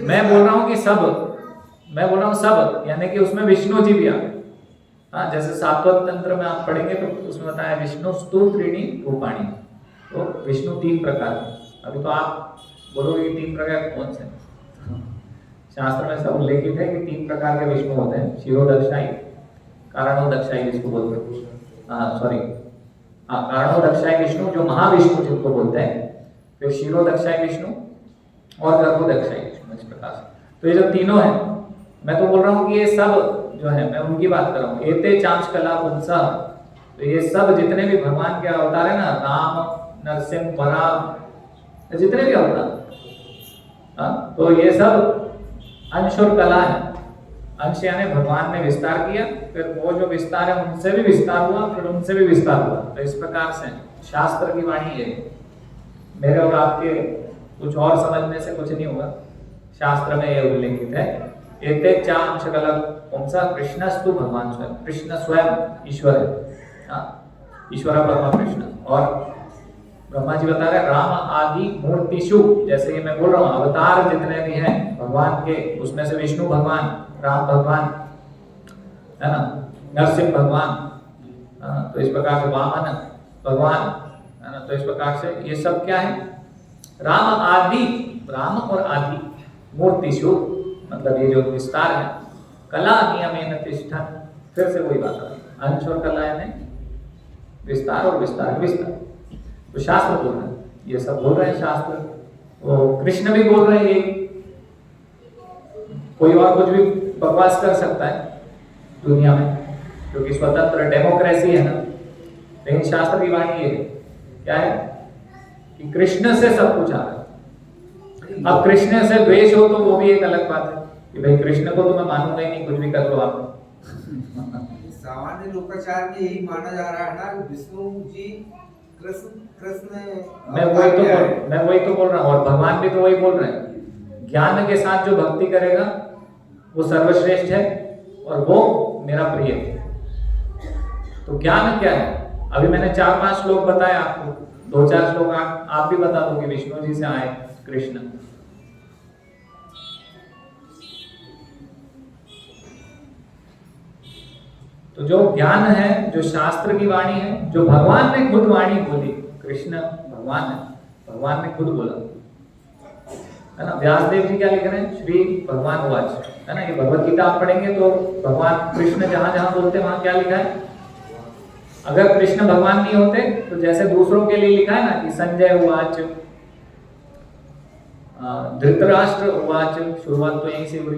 S1: मैं बोल रहा हूँ कि सब, यानी कि उसमें विष्णु जी भी आ गए। हाँ, जैसे सातवत तंत्र में आप पढ़ेंगे तो उसमें बताया विष्णु स्तु त्रीणी रूपाणी, तो विष्णु 3 प्रकार के। अभी तो आप बोलोगे 3 प्रकार कौन से? शास्त्र में सब उल्लेखित है कि 3 प्रकार के विष्णु होते हैं। शिरोदक्षाई, कारणोदक्षाई जिसको बोलते हैं, कारणोदक्षाई विष्णु जो महाविष्णु जिनको बोलते हैं, फिर शिरोदक्षाई विष्णु और गर्भोदक्षाई विष्णु, इस प्रकार से। तो ये जो तीनों हैं, मैं तो बोल रहा हूँ कि ये सब जो है, मैं उनकी बात कर रहा हूँ। एते चांच कला पुंसा, तो ये सब जितने भी भगवान के अवतार है ना, राम, नरसिंह, वराह, जितने भी अवतार, तो ये सब अंश और कला है। अंश यानी भगवान ने विस्तार किया, फिर वो जो विस्तार है उनसे भी विस्तार हुआ, फिर उनसे भी विस्तार हुआ। तो इस प्रकार से शास्त्र की वाणी है। मेरे और आपके कुछ और समझने से कुछ नहीं होगा, शास्त्र में यह उल्लेखित है। एते चांश कला पुंसा कृष्णस्तु भगवान स्वयं। कृष्ण स्वयं ईश्वर है, ईश्वर ब्रह्मा कृष्ण। और ब्रह्मा जी बता रहे राम आदि मूर्तिषु, जैसे कि मैं बोल रहा हूँ अवतार जितने भी हैं भगवान के, उसमें से विष्णु भगवान, राम भगवान है ना, नरसिंह भगवान, तो इस प्रकार से वामन भगवान है ना। तो इस प्रकार से ये सब क्या है? राम आदि, राम और आदि, मूर्तिषु मतलब ये जो विस्तार है, कला नियमेन तिष्ठन्, फिर से वही बात है, अंश और कला यानी विस्तार और विस्तार विस्तार। तो शास्त्र बोल रहे हैं, ये सब बोल रहे हैं शास्त्र। तो कृष्ण भी बोल रहे हैं, कोई और कुछ भी बकवास कर सकता है दुनिया में, क्योंकि स्वतंत्र डेमोक्रेसी है ना। लेकिन शास्त्र की वाणी ये है, क्या है कि कृष्ण से सब कुछ आ रहा है। अब कृष्ण से द्वेष हो तो वो भी एक अलग बात है कि भाई कृष्ण को तो मैं मानूंगा ही नहीं, कुछ भी कर लो आप।
S4: सामान्य लोकाचार में यही माना जा रहा है ना, विष्णु जी कृष्ण
S1: मैं वही तो बोल रहा हूँ। और भगवान भी तो वही बोल रहे हैं, ज्ञान के साथ जो भक्ति करेगा वो सर्वश्रेष्ठ है और वो मेरा प्रिय है। तो ज्ञान क्या है? अभी मैंने 4-5 श्लोक बताए आपको, 2-4 श्लोक आप भी बता दो कि विष्णु जी से आए कृष्ण। तो जो ज्ञान है, जो शास्त्र की वाणी है, जो भगवान ने खुद वाणी बोली, कृष्ण भगवान है, भगवान ने खुद बोला है ना। व्यासदेव जी क्या लिख रहे हैं? श्री भगवान वाच, है ना। ये भगवत गीता आप पढ़ेंगे तो भगवान कृष्ण जहां जहां बोलते हैं वहां क्या लिखा है? अगर कृष्ण भगवान नहीं होते तो जैसे दूसरों के लिए लिखा है ना कि संजय उवाच, धृतराष्ट्र उवाच, शुरुआत तो यहीं से हुई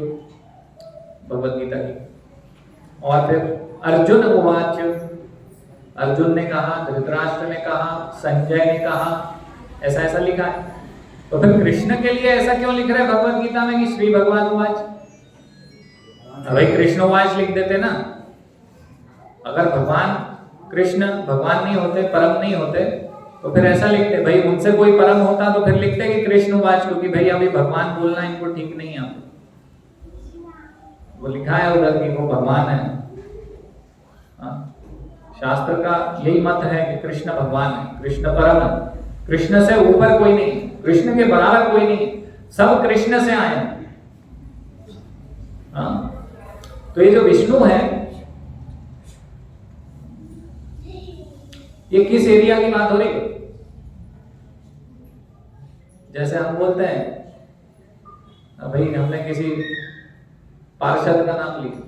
S1: भगवत गीता की। और फिर अर्जुन उवाच, अर्जुन ने कहा, धृतराष्ट्र ने कहा, संजय ने कहा, ऐसा ऐसा लिखा है। तो फिर कृष्ण के लिए ऐसा क्यों लिख रहे हैं भगवत गीता में कि श्री भगवान उवाच? भाई कृष्ण उवाच लिख देते ना। अगर भगवान कृष्ण भगवान नहीं होते, परम नहीं होते, तो फिर ऐसा लिखते, भाई उनसे कोई परम होता तो फिर लिखते कि कृष्ण उवाच, क्योंकि भाई अभी भगवान बोलना इनको ठीक नहीं है। वो लिखा है उधर कि वो भगवान है। शास्त्र का यही मत है कि कृष्ण भगवान है, कृष्ण परम है, कृष्ण से ऊपर कोई नहीं, कृष्ण के बराबर कोई नहीं, सब कृष्ण से आए हैं। तो ये जो विष्णु है, ये किस एरिया की बात हो रही है? जैसे हम बोलते हैं भाई हमने किसी पार्षद का नाम लिया,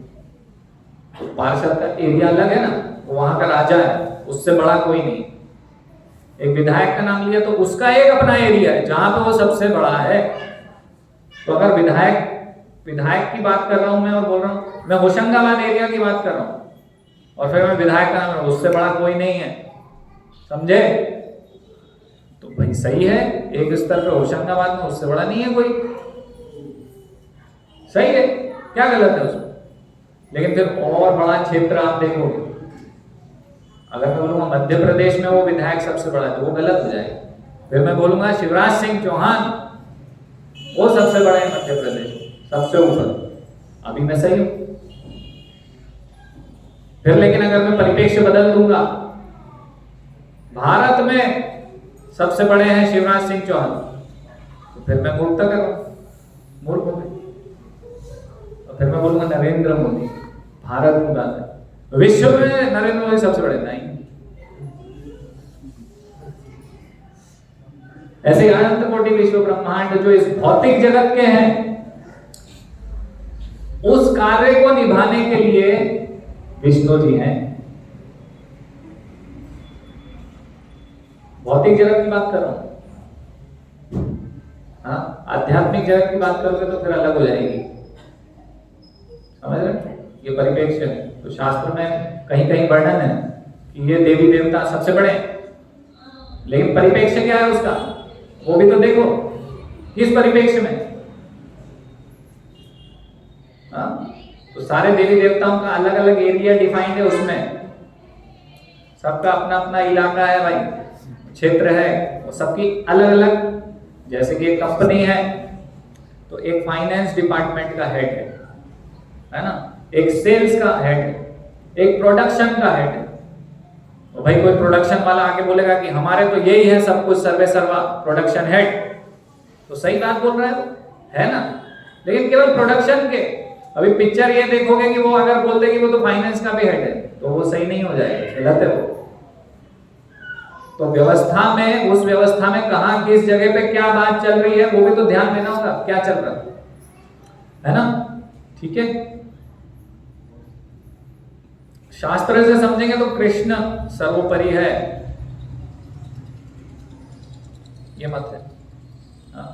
S1: तो पार्षद का एरिया अलग है ना, वहां का राजा है, उससे बड़ा कोई नहीं। एक विधायक का नाम लिया तो उसका एक अपना एरिया है जहां पे वो सबसे बड़ा है। तो अगर विधायक की बात कर रहा हूं मैं और बोल रहा हूं मैं होशंगाबाद एरिया की बात कर रहा हूं और फिर मैं विधायक का नाम, उससे बड़ा कोई नहीं है, समझे? तो भाई सही है, एक स्तर पे होशंगाबाद में उससे बड़ा नहीं है कोई, सही है, क्या गलत है उसमें? लेकिन फिर और बड़ा क्षेत्र आप देखोगे, अगर मैं बोलूंगा मध्य प्रदेश में वो विधायक सबसे बड़ा है तो वो गलत हो जाएगा। फिर मैं बोलूंगा शिवराज सिंह चौहान वो सबसे बड़ा है मध्य प्रदेश, सबसे ऊपर, अभी मैं सही हूं। फिर लेकिन अगर मैं परिप्रेक्ष्य बदल दूंगा, भारत में सबसे बड़े हैं शिवराज सिंह चौहान, तो फिर मैं मूर्खता कर रहा हूं, मूर्ख हो गए। और फिर मैं बोलूंगा नरेंद्र मोदी, भारत की बात है, विश्व में नरेंद्र मोदी सबसे बड़े, नहीं। ऐसे अनंत कोटि विश्व ब्रह्मांड जो इस भौतिक जगत के हैं, उस कार्य को निभाने के लिए विष्णु जी हैं। भौतिक जगत की बात कर रहा हूं, हाँ, आध्यात्मिक जगत की बात करोगे तो फिर अलग हो जाएगी, समझ रहे? ये परिप्रेक्ष्य है। तो शास्त्र में कहीं कहीं वर्णन है कि ये देवी देवता सबसे बड़े हैं, लेकिन परिप्रेक्ष्य क्या है उसका, वो भी तो देखो किस परिप्रेक्ष्य में। हाँ, तो सारे देवी देवताओं का अलग अलग एरिया डिफाइंड है, उसमें सबका अपना अपना इलाका है भाई, क्षेत्र है, और सबकी अलग अलग। जैसे कि एक कंपनी है तो एक फाइनेंस डिपार्टमेंट का हेड है ना, एक सेल्स का हेड है, एक प्रोडक्शन का हेड है। तो भाई कोई प्रोडक्शन वाला आके बोलेगा कि हमारे तो यही है सब कुछ, सर्वे सर्वा प्रोडक्शन हेड, तो सही बात बोल रहा है ना, लेकिन केवल प्रोडक्शन के। अभी पिक्चर ये देखोगे कि वो अगर बोलते कि वो तो फाइनेंस का भी हेड है, तो वो सही नहीं हो जाएगा, गलत है वो। तो व्यवस्था में, उस व्यवस्था में कहां किस जगह पे क्या बात चल रही है वो भी तो ध्यान देना होगा, क्या चल रहा है ना, ठीक है। शास्त्र से समझेंगे तो कृष्ण सर्वोपरि है, ये मत है। हाँ।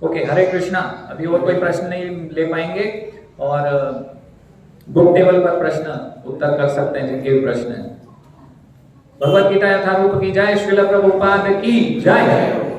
S1: ओके, हरे कृष्णा। अभी और कोई प्रश्न नहीं ले पाएंगे, और गुप्त टेबल पर प्रश्न उत्तर कर सकते हैं जिनके भी प्रश्न है। भगवत गीता यथारूप की जय, श्रील प्रभुपाद की जय।